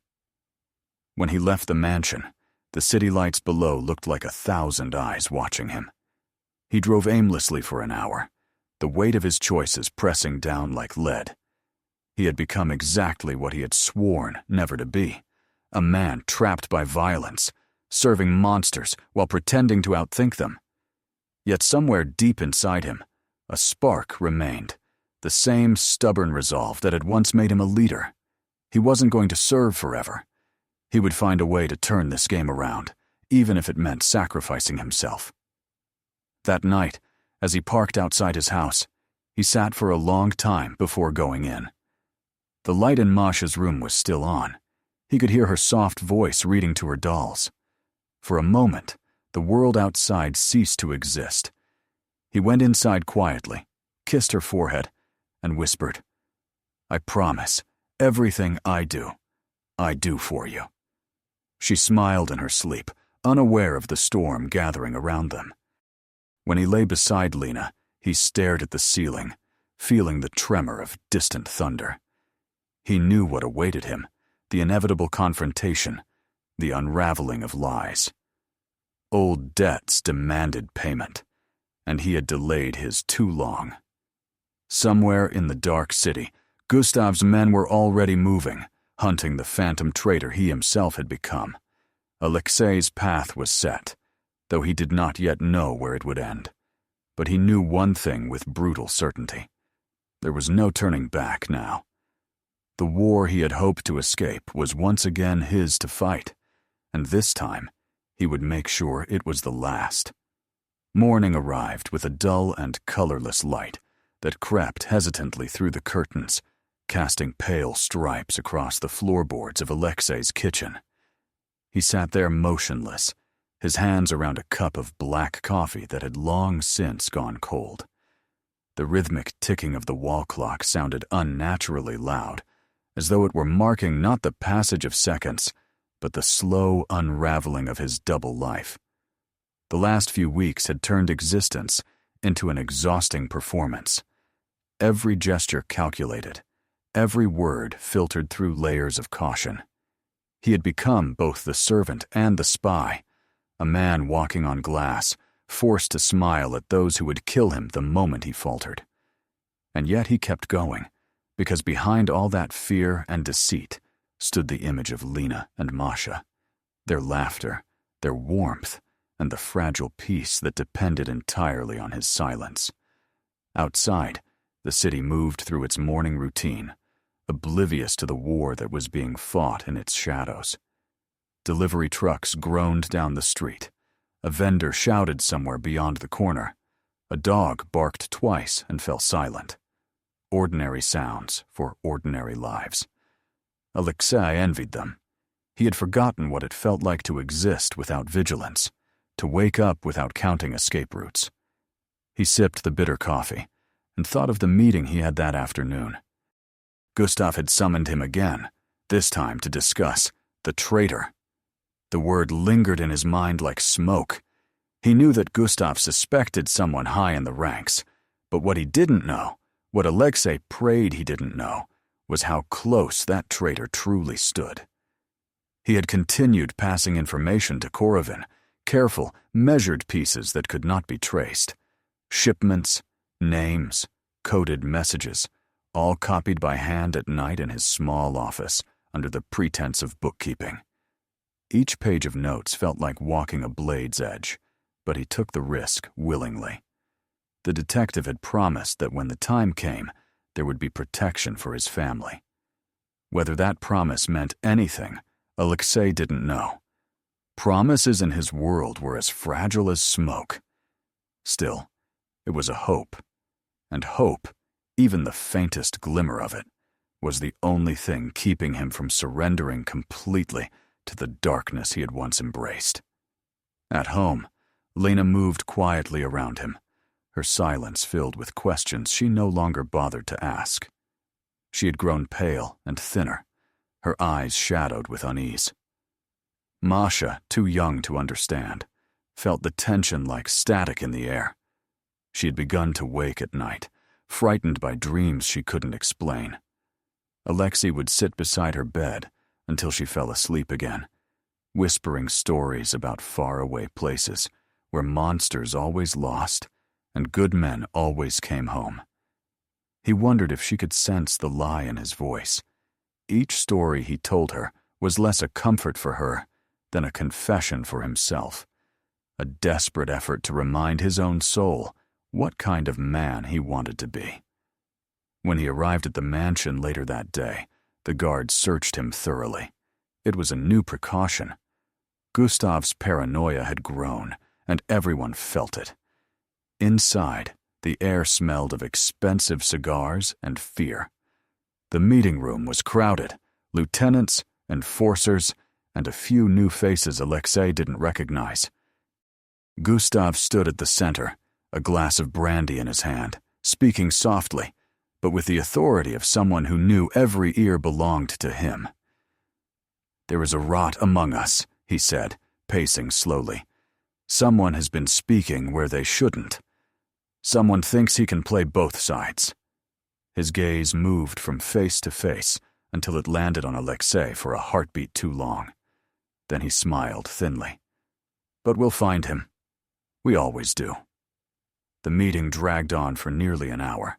When he left the mansion, the city lights below looked like 1,000 eyes watching him. He drove aimlessly for an hour, the weight of his choices pressing down like lead. He had become exactly what he had sworn never to be, a man trapped by violence, serving monsters while pretending to outthink them. Yet somewhere deep inside him, a spark remained, the same stubborn resolve that had once made him a leader. He wasn't going to serve forever. He would find a way to turn this game around, even if it meant sacrificing himself. That night, as he parked outside his house, he sat for a long time before going in. The light in Masha's room was still on. He could hear her soft voice reading to her dolls. For a moment, the world outside ceased to exist. He went inside quietly, kissed her forehead, and whispered, "I promise, everything I do for you." She smiled in her sleep, unaware of the storm gathering around them. When he lay beside Lena, he stared at the ceiling, feeling the tremor of distant thunder. He knew what awaited him, the inevitable confrontation, the unraveling of lies. Old debts demanded payment, and he had delayed his too long. Somewhere in the dark city, Gustav's men were already moving, hunting the phantom traitor he himself had become. Alexei's path was set, though he did not yet know where it would end. But he knew one thing with brutal certainty. There was no turning back now. The war he had hoped to escape was once again his to fight, and this time he would make sure it was the last. Morning arrived with a dull and colorless light that crept hesitantly through the curtains, casting pale stripes across the floorboards of Alexei's kitchen. He sat there motionless, his hands around a cup of black coffee that had long since gone cold. The rhythmic ticking of the wall clock sounded unnaturally loud, as though it were marking not the passage of seconds, but the slow unraveling of his double life. The last few weeks had turned existence into an exhausting performance. Every gesture calculated, every word filtered through layers of caution. He had become both the servant and the spy, a man walking on glass, forced to smile at those who would kill him the moment he faltered. And yet he kept going, because behind all that fear and deceit stood the image of Lena and Masha, their laughter, their warmth, and the fragile peace that depended entirely on his silence. Outside, the city moved through its morning routine, oblivious to the war that was being fought in its shadows. Delivery trucks groaned down the street. A vendor shouted somewhere beyond the corner. A dog barked twice and fell silent. Ordinary sounds for ordinary lives. Alexei envied them. He had forgotten what it felt like to exist without vigilance, to wake up without counting escape routes. He sipped the bitter coffee and thought of the meeting he had that afternoon. Gustav had summoned him again, this time to discuss the traitor. The word lingered in his mind like smoke. He knew that Gustav suspected someone high in the ranks, but what he didn't know, what Alexei prayed he didn't know, was how close that traitor truly stood. He had continued passing information to Korovin, careful, measured pieces that could not be traced. Shipments, names, coded messages, all copied by hand at night in his small office under the pretense of bookkeeping. Each page of notes felt like walking a blade's edge, but he took the risk willingly. The detective had promised that when the time came, there would be protection for his family. Whether that promise meant anything, Alexei didn't know. Promises in his world were as fragile as smoke. Still, it was a hope, and hope, even the faintest glimmer of it, was the only thing keeping him from surrendering completely to the darkness he had once embraced. At home, Lena moved quietly around him, her silence filled with questions she no longer bothered to ask. She had grown pale and thinner, her eyes shadowed with unease. Masha, too young to understand, felt the tension like static in the air. She had begun to wake at night, frightened by dreams she couldn't explain. Alexei would sit beside her bed until she fell asleep again, whispering stories about faraway places where monsters always lost and good men always came home. He wondered if she could sense the lie in his voice. Each story he told her was less a comfort for her than a confession for himself, a desperate effort to remind his own soul what kind of man he wanted to be. When he arrived at the mansion later that day, the guards searched him thoroughly. It was a new precaution. Gustav's paranoia had grown, and everyone felt it. Inside, the air smelled of expensive cigars and fear. The meeting room was crowded, lieutenants, enforcers, and a few new faces Alexei didn't recognize. Gustav stood at the center, a glass of brandy in his hand, speaking softly, but with the authority of someone who knew every ear belonged to him. "There is a rot among us," he said, pacing slowly. "Someone has been speaking where they shouldn't. Someone thinks he can play both sides." His gaze moved from face to face until it landed on Alexei for a heartbeat too long. Then he smiled thinly. "But we'll find him. We always do." The meeting dragged on for nearly an hour,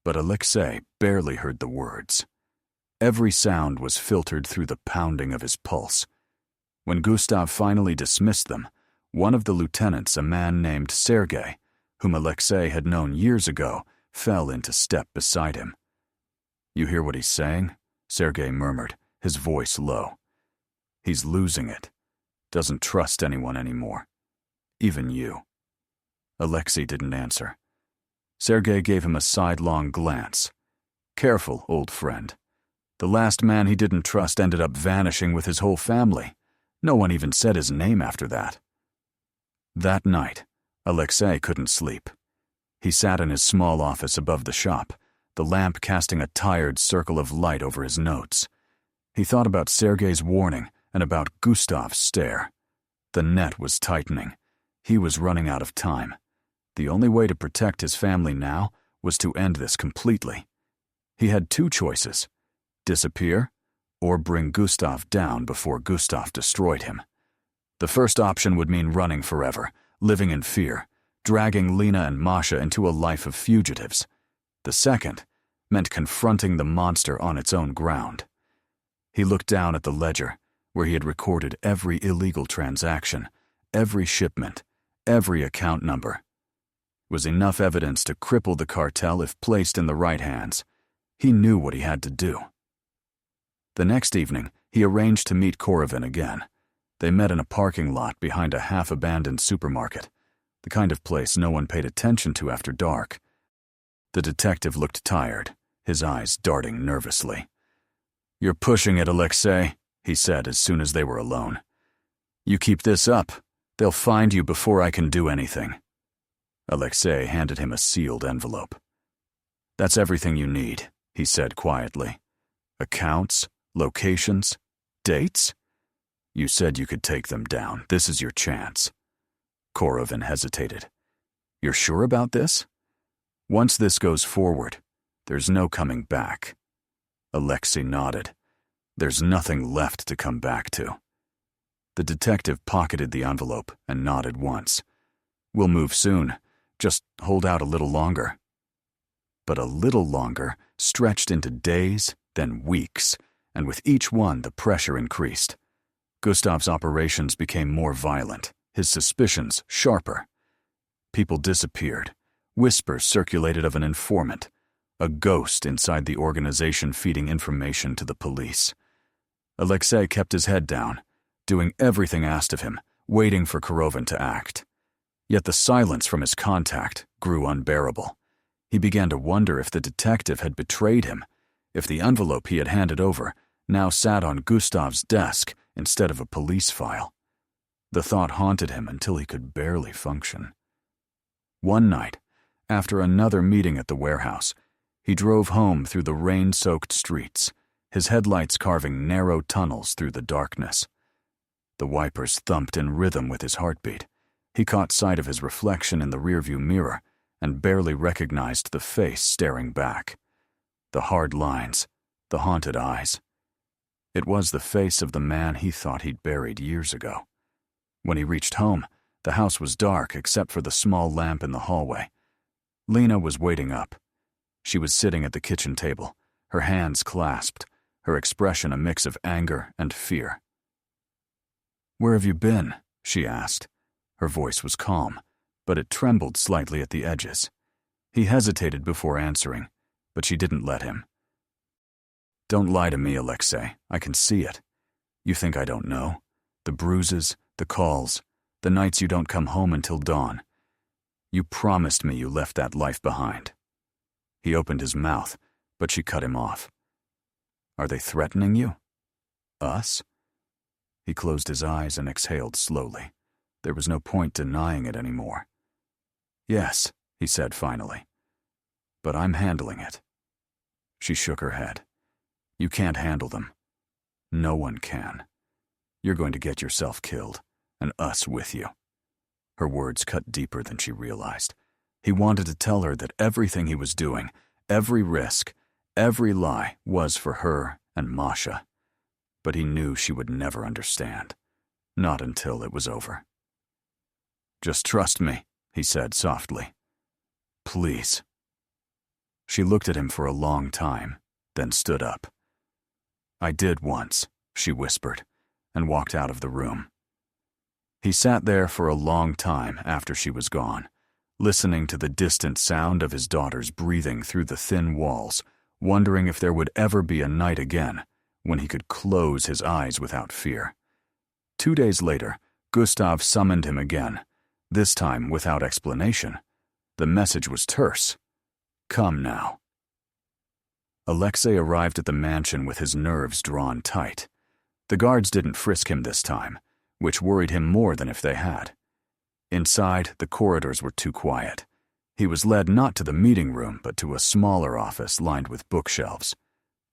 but Alexei barely heard the words. Every sound was filtered through the pounding of his pulse. When Gustav finally dismissed them, one of the lieutenants, a man named Sergei, whom Alexei had known years ago, fell into step beside him. "You hear what he's saying?" Sergei murmured, his voice low. "He's losing it. Doesn't trust anyone anymore. Even you." Alexei didn't answer. Sergei gave him a sidelong glance. "Careful, old friend. The last man he didn't trust ended up vanishing with his whole family. No one even said his name after that." That night, Alexei couldn't sleep. He sat in his small office above the shop, the lamp casting a tired circle of light over his notes. He thought about Sergei's warning and about Gustav's stare. The net was tightening. He was running out of time. The only way to protect his family now was to end this completely. He had two choices: disappear or bring Gustav down before Gustav destroyed him. The first option would mean running forever, living in fear, dragging Lena and Masha into a life of fugitives. The second meant confronting the monster on its own ground. He looked down at the ledger, where he had recorded every illegal transaction, every shipment, every account number. It was enough evidence to cripple the cartel if placed in the right hands. He knew what he had to do. The next evening, he arranged to meet Korovin again. They met in a parking lot behind a half-abandoned supermarket, the kind of place no one paid attention to after dark. The detective looked tired, his eyes darting nervously. "You're pushing it, Alexei," he said as soon as they were alone. "You keep this up, they'll find you before I can do anything." Alexei handed him a sealed envelope. "That's everything you need," he said quietly. "Accounts, locations, dates? You said you could take them down. This is your chance." Korovin hesitated. "You're sure about this? Once this goes forward, there's no coming back." Alexei nodded. "There's nothing left to come back to." The detective pocketed the envelope and nodded once. "We'll move soon. Just hold out a little longer." But a little longer stretched into days, then weeks, and with each one the pressure increased. Gustav's operations became more violent, his suspicions sharper. People disappeared. Whispers circulated of an informant, a ghost inside the organization feeding information to the police. Alexei kept his head down, doing everything asked of him, waiting for Korovin to act. Yet the silence from his contact grew unbearable. He began to wonder if the detective had betrayed him, if the envelope he had handed over now sat on Gustav's desk instead of a police file. The thought haunted him until he could barely function. One night, after another meeting at the warehouse, he drove home through the rain-soaked streets, his headlights carving narrow tunnels through the darkness. The wipers thumped in rhythm with his heartbeat. He caught sight of his reflection in the rearview mirror and barely recognized the face staring back. The hard lines, the haunted eyes. It was the face of the man he thought he'd buried years ago. When he reached home, the house was dark except for the small lamp in the hallway. Lena was waiting up. She was sitting at the kitchen table, her hands clasped, her expression a mix of anger and fear. "Where have you been?" she asked. Her voice was calm, but it trembled slightly at the edges. He hesitated before answering, but she didn't let him. "Don't lie to me, Alexei. I can see it. You think I don't know? The bruises, the calls, the nights you don't come home until dawn. You promised me you left that life behind." He opened his mouth, but she cut him off. "Are they threatening you? Us?" He closed his eyes and exhaled slowly. There was no point denying it anymore. "Yes," he said finally. "But I'm handling it." She shook her head. "You can't handle them. No one can. You're going to get yourself killed, and us with you." Her words cut deeper than she realized. He wanted to tell her that everything he was doing, every risk, every lie was for her and Masha. But he knew she would never understand. Not until it was over. "Just trust me," he said softly. "Please." She looked at him for a long time, then stood up. "I did once," she whispered, and walked out of the room. He sat there for a long time after she was gone, listening to the distant sound of his daughter's breathing through the thin walls, wondering if there would ever be a night again when he could close his eyes without fear. 2 days later, Gustav summoned him again, this time without explanation. The message was terse. "Come now." Alexei arrived at the mansion with his nerves drawn tight. The guards didn't frisk him this time, which worried him more than if they had. Inside, the corridors were too quiet. He was led not to the meeting room, but to a smaller office lined with bookshelves.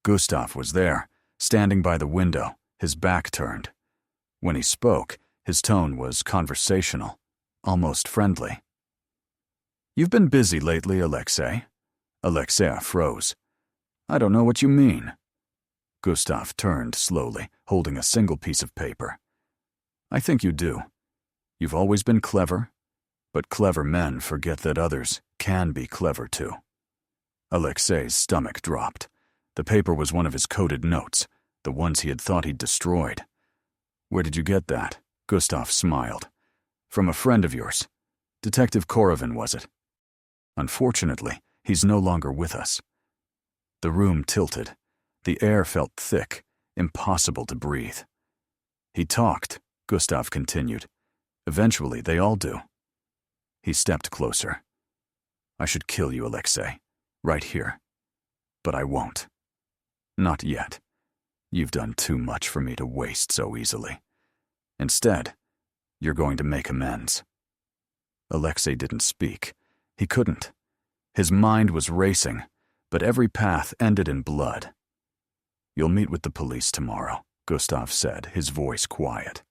Gustav was there, standing by the window, his back turned. When he spoke, his tone was conversational, almost friendly. "You've been busy lately, Alexei." Alexei froze. "I don't know what you mean." Gustav turned slowly, holding a single piece of paper. "I think you do. You've always been clever, but clever men forget that others can be clever too." Alexei's stomach dropped. The paper was one of his coded notes, the ones he had thought he'd destroyed. "Where did you get that?" Gustav smiled. "From a friend of yours. Detective Korovin, was it? Unfortunately, he's no longer with us." The room tilted. The air felt thick, impossible to breathe. "He talked," Gustav continued. "Eventually, they all do." He stepped closer. "I should kill you, Alexei, right here. But I won't. Not yet. You've done too much for me to waste so easily. Instead, you're going to make amends." Alexei didn't speak. He couldn't. His mind was racing, but every path ended in blood. "You'll meet with the police tomorrow," Gustav said, his voice quiet.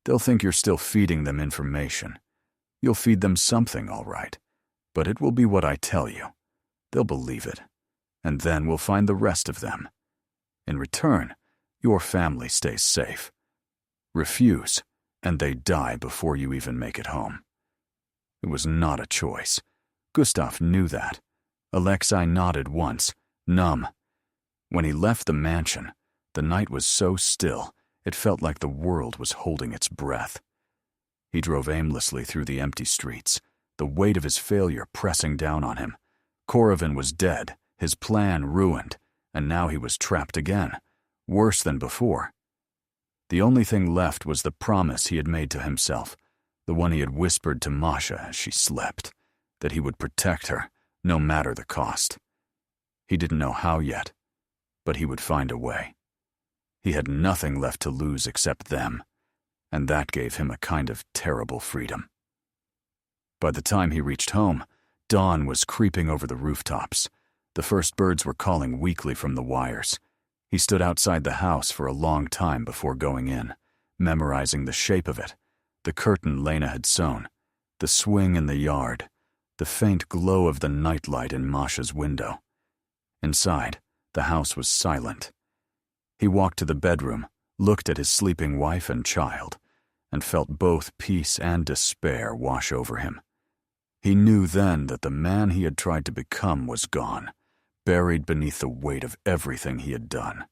"They'll think you're still feeding them information. You'll feed them something, all right, but it will be what I tell you. They'll believe it, and then we'll find the rest of them. In return, your family stays safe. Refuse, and they die before you even make it home." It was not a choice. Gustav knew that. Alexei nodded once, numb. When he left the mansion, the night was so still, it felt like the world was holding its breath. He drove aimlessly through the empty streets, the weight of his failure pressing down on him. Korovin was dead, his plan ruined, and now he was trapped again, worse than before. The only thing left was the promise he had made to himself, the one he had whispered to Masha as she slept, that he would protect her, no matter the cost. He didn't know how yet, but he would find a way. He had nothing left to lose except them, and that gave him a kind of terrible freedom. By the time he reached home, dawn was creeping over the rooftops. The first birds were calling weakly from the wires. He stood outside the house for a long time before going in, memorizing the shape of it, the curtain Lena had sewn, the swing in the yard, the faint glow of the nightlight in Masha's window. Inside, the house was silent. He walked to the bedroom, looked at his sleeping wife and child, and felt both peace and despair wash over him. He knew then that the man he had tried to become was gone, buried beneath the weight of everything he had done.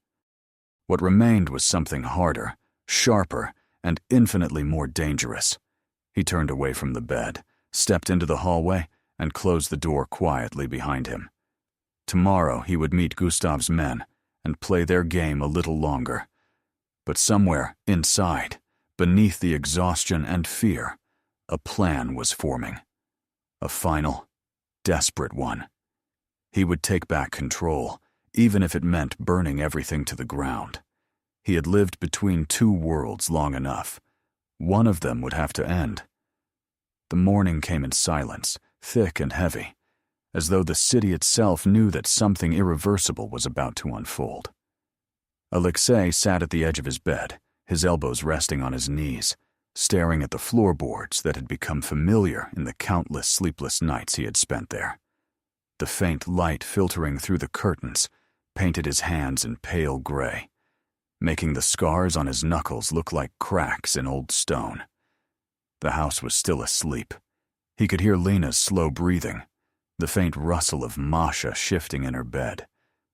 What remained was something harder, sharper, and infinitely more dangerous. He turned away from the bed, stepped into the hallway, and closed the door quietly behind him. Tomorrow he would meet Gustav's men and play their game a little longer. But somewhere inside, beneath the exhaustion and fear, a plan was forming. A final, desperate one. He would take back control, even if it meant burning everything to the ground. He had lived between two worlds long enough. One of them would have to end. The morning came in silence, thick and heavy, as though the city itself knew that something irreversible was about to unfold. Alexei sat at the edge of his bed, his elbows resting on his knees, staring at the floorboards that had become familiar in the countless sleepless nights he had spent there. The faint light filtering through the curtains painted his hands in pale gray, making the scars on his knuckles look like cracks in old stone. The house was still asleep. He could hear Lena's slow breathing, the faint rustle of Masha shifting in her bed,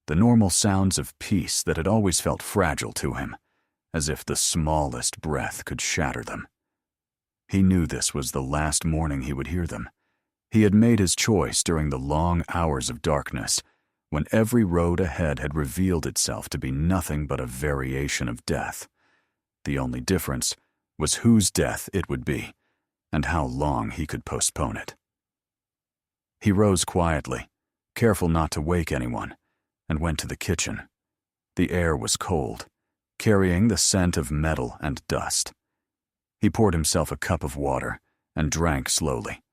the normal sounds of peace that had always felt fragile to him, as if the smallest breath could shatter them. He knew this was the last morning he would hear them. He had made his choice during the long hours of darkness, when every road ahead had revealed itself to be nothing but a variation of death. The only difference was whose death it would be, and how long he could postpone it. He rose quietly, careful not to wake anyone, and went to the kitchen. The air was cold, carrying the scent of metal and dust. He poured himself a cup of water and drank slowly,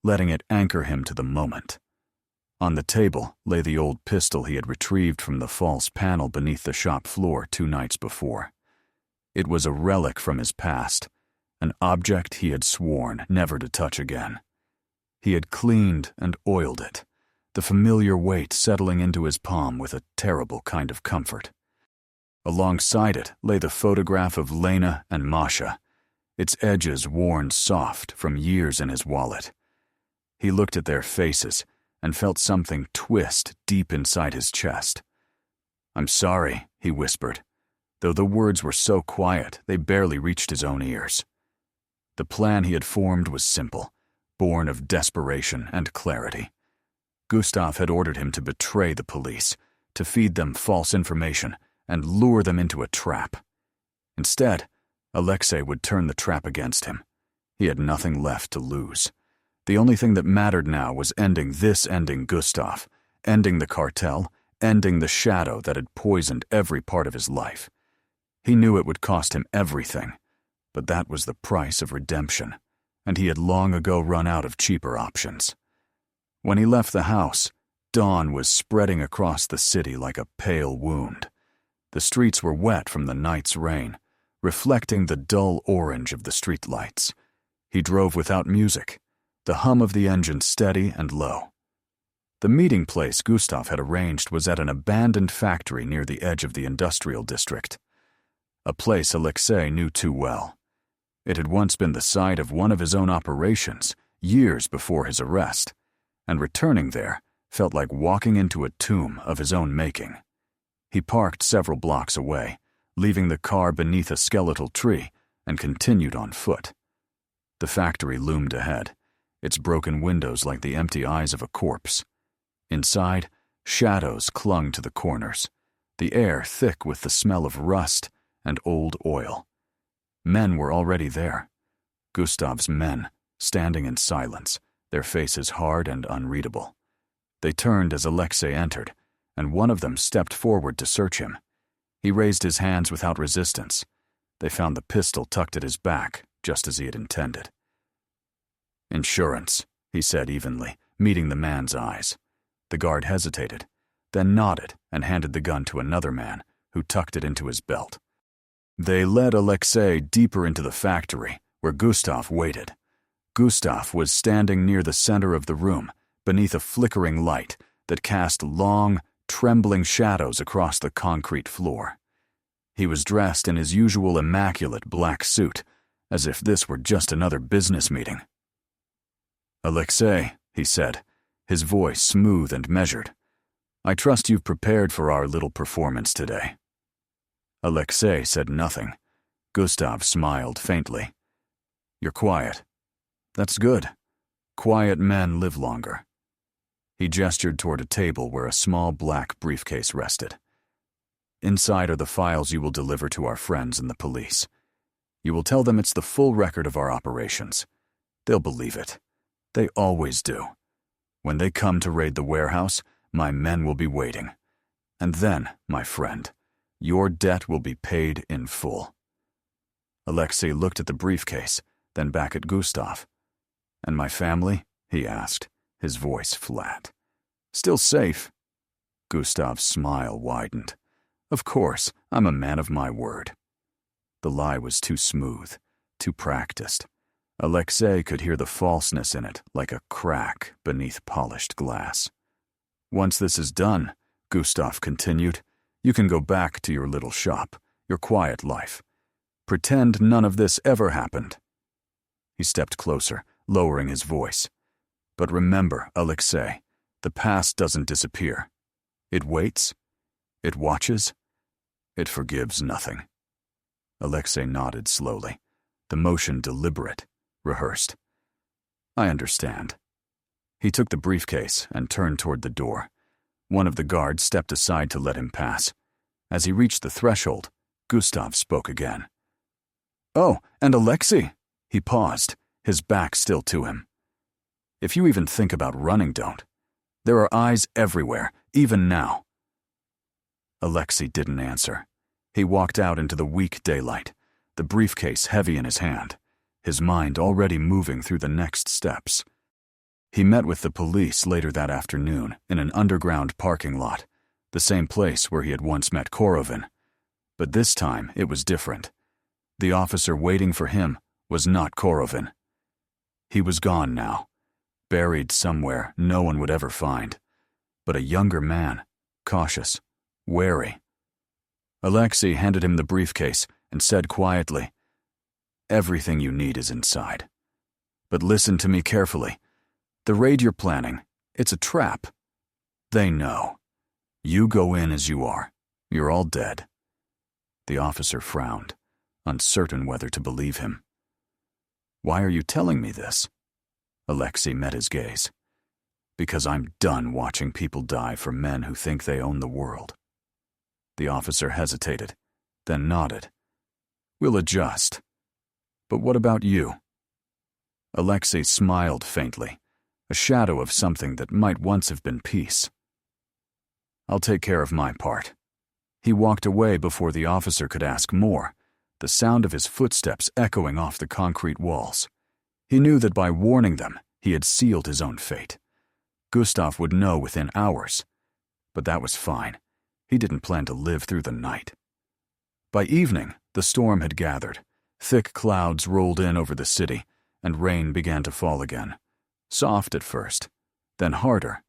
letting it anchor him to the moment. On the table lay the old pistol he had retrieved from the false panel beneath the shop floor 2 nights before. It was a relic from his past, an object he had sworn never to touch again. He had cleaned and oiled it, the familiar weight settling into his palm with a terrible kind of comfort. Alongside it lay the photograph of Lena and Masha, its edges worn soft from years in his wallet. He looked at their faces and felt something twist deep inside his chest. "I'm sorry," he whispered, though the words were so quiet they barely reached his own ears. The plan he had formed was simple, born of desperation and clarity. Gustav had ordered him to betray the police, to feed them false information, and lure them into a trap. Instead, Alexei would turn the trap against him. He had nothing left to lose. The only thing that mattered now was ending Gustav, ending the cartel, ending the shadow that had poisoned every part of his life. He knew it would cost him everything, but that was the price of redemption, and he had long ago run out of cheaper options. When he left the house, dawn was spreading across the city like a pale wound. The streets were wet from the night's rain, reflecting the dull orange of the streetlights. He drove without music, the hum of the engine steady and low. The meeting place Gustav had arranged was at an abandoned factory near the edge of the industrial district, a place Alexei knew too well. It had once been the site of one of his own operations, years before his arrest, and returning there felt like walking into a tomb of his own making. He parked several blocks away, leaving the car beneath a skeletal tree, and continued on foot. The factory loomed ahead, its broken windows like the empty eyes of a corpse. Inside, shadows clung to the corners, the air thick with the smell of rust and old oil. Men were already there. Gustav's men, standing in silence, their faces hard and unreadable. They turned as Alexei entered, and one of them stepped forward to search him. He raised his hands without resistance. They found the pistol tucked at his back, just as he had intended. "Insurance," he said evenly, meeting the man's eyes. The guard hesitated, then nodded and handed the gun to another man, who tucked it into his belt. They led Alexei deeper into the factory, where Gustav waited. Gustav was standing near the center of the room, beneath a flickering light that cast long, trembling shadows across the concrete floor. He was dressed in his usual immaculate black suit, as if this were just another business meeting. "Alexei," he said, his voice smooth and measured, "I trust you've prepared for our little performance today." Alexei said nothing. Gustav smiled faintly. "You're quiet. That's good. Quiet men live longer." He gestured toward a table where a small black briefcase rested. "Inside are the files you will deliver to our friends in the police. You will tell them it's the full record of our operations. They'll believe it. They always do. When they come to raid the warehouse, my men will be waiting. And then, my friend, your debt will be paid in full." Alexei looked at the briefcase, then back at Gustav. "And my family?" he asked, his voice flat. "Still safe?" Gustav's smile widened. "Of course, I'm a man of my word." The lie was too smooth, too practiced. Alexei could hear the falseness in it like a crack beneath polished glass. "Once this is done," Gustav continued, "you can go back to your little shop, your quiet life. Pretend none of this ever happened." He stepped closer, lowering his voice. "But remember, Alexei, the past doesn't disappear. It waits. It watches. It forgives nothing." Alexei nodded slowly, the motion deliberate, rehearsed. "I understand." He took the briefcase and turned toward the door. One of the guards stepped aside to let him pass. As he reached the threshold, Gustav spoke again. "Oh, and Alexei!" He paused, his back still to him. "If you even think about running, don't. There are eyes everywhere, even now." Alexei didn't answer. He walked out into the weak daylight, the briefcase heavy in his hand, his mind already moving through the next steps. He met with the police later that afternoon in an underground parking lot, the same place where he had once met Korovin. But this time it was different. The officer waiting for him was not Korovin. He was gone now, buried somewhere no one would ever find, but a younger man, cautious, wary. Alexei handed him the briefcase and said quietly, "Everything you need is inside. But listen to me carefully. The raid you're planning, It's a trap. They know. You go in as you are. You're all dead." The officer frowned, uncertain whether to believe him. "Why are you telling me this?" Alexei met his gaze. "Because I'm done watching people die for men who think they own the world." The officer hesitated, then nodded. "We'll adjust. But what about you?" Alexei smiled faintly, a shadow of something that might once have been peace. "I'll take care of my part." He walked away before the officer could ask more, the sound of his footsteps echoing off the concrete walls. He knew that by warning them, he had sealed his own fate. Gustav would know within hours. But that was fine. He didn't plan to live through the night. By evening, the storm had gathered. Thick clouds rolled in over the city, and rain began to fall again. Soft at first, then harder,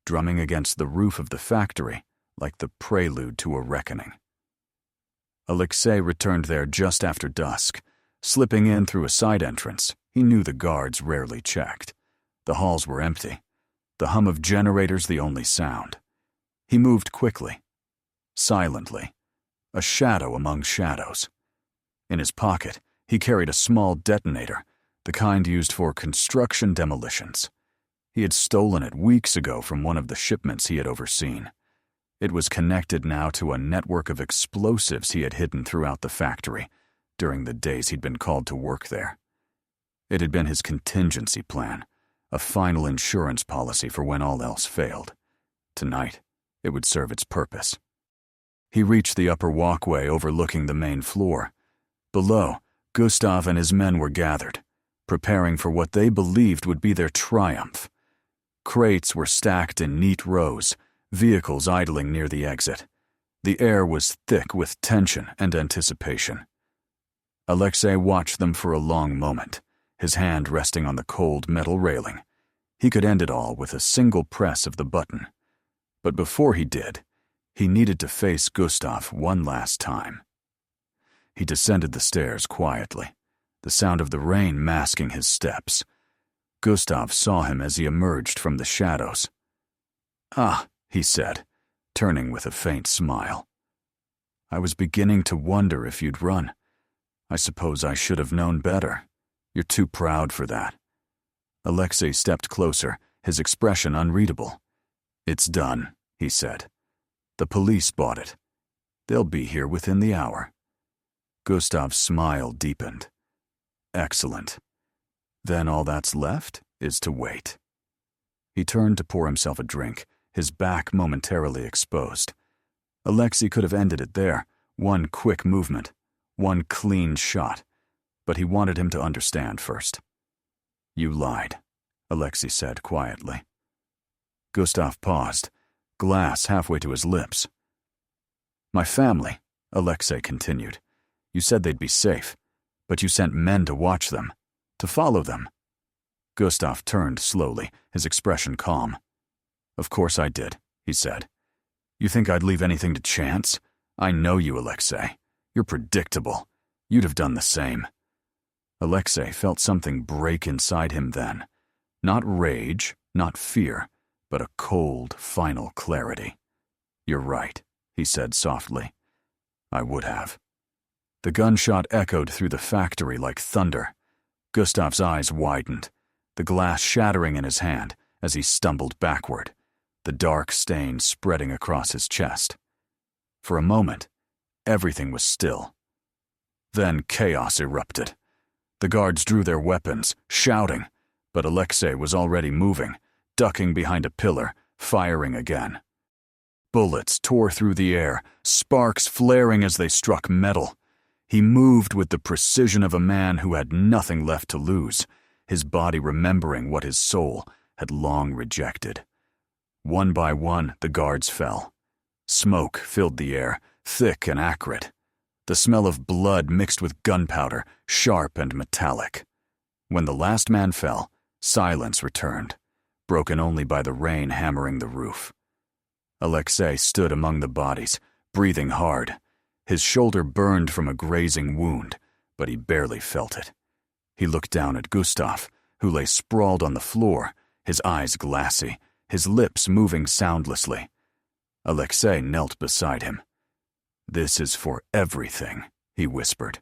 drumming against the roof of the factory like the prelude to a reckoning. Alexei returned there just after dusk. Slipping in through a side entrance, he knew the guards rarely checked. The halls were empty, the hum of generators the only sound. He moved quickly, silently, a shadow among shadows. In his pocket, he carried a small detonator, the kind used for construction demolitions. He had stolen it weeks ago from one of the shipments he had overseen. It was connected now to a network of explosives he had hidden throughout the factory during the days he'd been called to work there. It had been his contingency plan, a final insurance policy for when all else failed. Tonight, it would serve its purpose. He reached the upper walkway overlooking the main floor. Below, Gustav and his men were gathered, preparing for what they believed would be their triumph. Crates were stacked in neat rows, vehicles idling near the exit. The air was thick with tension and anticipation. Alexei watched them for a long moment, his hand resting on the cold metal railing. He could end it all with a single press of the button. But before he did, he needed to face Gustav one last time. He descended the stairs quietly, the sound of the rain masking his steps. Gustav saw him as he emerged from the shadows. "Ah," he said, turning with a faint smile. "I was beginning to wonder if you'd run. I suppose I should have known better. You're too proud for that." Alexei stepped closer, his expression unreadable. "It's done," he said. "The police bought it. They'll be here within the hour." Gustav's smile deepened. "Excellent. Then all that's left is to wait." He turned to pour himself a drink, his back momentarily exposed. Alexei could have ended it there, one quick movement, one clean shot, but he wanted him to understand first. "You lied," Alexei said quietly. Gustav paused, glass halfway to his lips. "My family," Alexei continued. "You said they'd be safe, but you sent men to watch them, to follow them." Gustav turned slowly, his expression calm. "Of course I did," he said. "You think I'd leave anything to chance? I know you, Alexei. You're predictable. You'd have done the same." Alexei felt something break inside him then. Not rage, not fear, but a cold, final clarity. "You're right," he said softly. "I would have." The gunshot echoed through the factory like thunder. Gustav's eyes widened, the glass shattering in his hand as he stumbled backward, the dark stain spreading across his chest. For a moment, everything was still. Then chaos erupted. The guards drew their weapons, shouting, but Alexei was already moving, ducking behind a pillar, firing again. Bullets tore through the air, sparks flaring as they struck metal. He moved with the precision of a man who had nothing left to lose, his body remembering what his soul had long rejected. One by one, the guards fell. Smoke filled the air, thick and acrid. The smell of blood mixed with gunpowder, sharp and metallic. When the last man fell, silence returned, broken only by the rain hammering the roof. Alexei stood among the bodies, breathing hard. His shoulder burned from a grazing wound, but he barely felt it. He looked down at Gustav, who lay sprawled on the floor, his eyes glassy, his lips moving soundlessly. Alexei knelt beside him. "This is for everything," he whispered.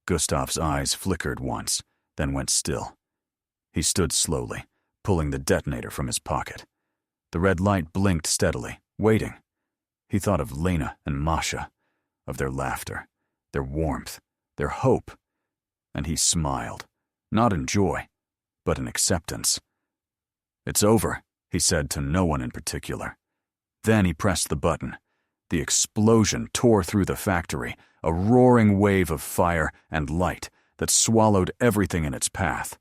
Gustav's eyes flickered once, then went still. He stood slowly, pulling the detonator from his pocket. The red light blinked steadily, waiting. He thought of Lena and Masha, of their laughter, their warmth, their hope, and he smiled, not in joy, but in acceptance. "It's over," he said to no one in particular. Then he pressed the button. The explosion tore through the factory, a roaring wave of fire and light that swallowed everything in its path.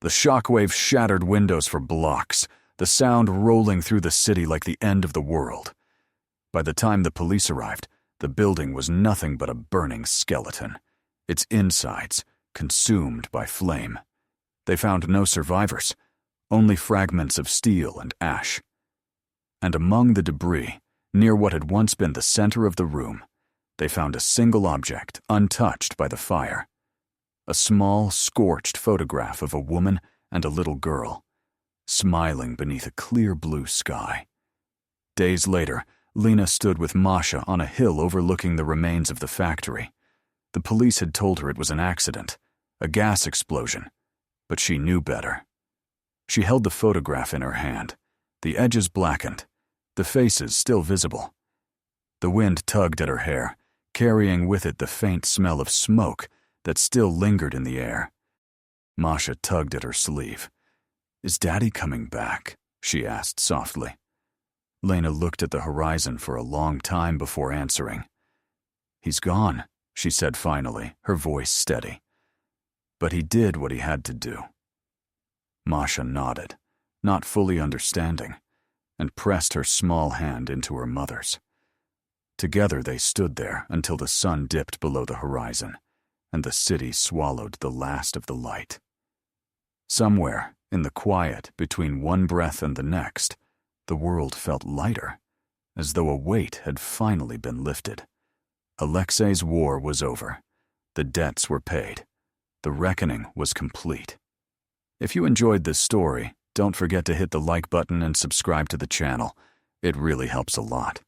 The shockwave shattered windows for blocks, the sound rolling through the city like the end of the world. By the time the police arrived, the building was nothing but a burning skeleton, its insides consumed by flame. They found no survivors, only fragments of steel and ash. And among the debris, near what had once been the center of the room, they found a single object untouched by the fire. A small, scorched photograph of a woman and a little girl, smiling beneath a clear blue sky. Days later, Lena stood with Masha on a hill overlooking the remains of the factory. The police had told her it was an accident, a gas explosion, but she knew better. She held the photograph in her hand, the edges blackened, the faces still visible. The wind tugged at her hair, carrying with it the faint smell of smoke that still lingered in the air. Masha tugged at her sleeve. "Is Daddy coming back?" she asked softly. Lena looked at the horizon for a long time before answering. "He's gone," she said finally, her voice steady. "But he did what he had to do." Masha nodded, not fully understanding, and pressed her small hand into her mother's. Together they stood there until the sun dipped below the horizon, and the city swallowed the last of the light. Somewhere, in the quiet between one breath and the next, the world felt lighter, as though a weight had finally been lifted. Alexei's war was over. The debts were paid. The reckoning was complete. If you enjoyed this story, don't forget to hit the like button and subscribe to the channel. It really helps a lot.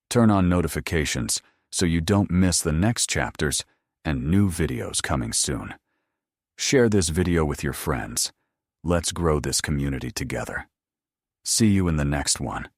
Turn on notifications so you don't miss the next chapters and new videos coming soon. Share this video with your friends. Let's grow this community together. See you in the next one.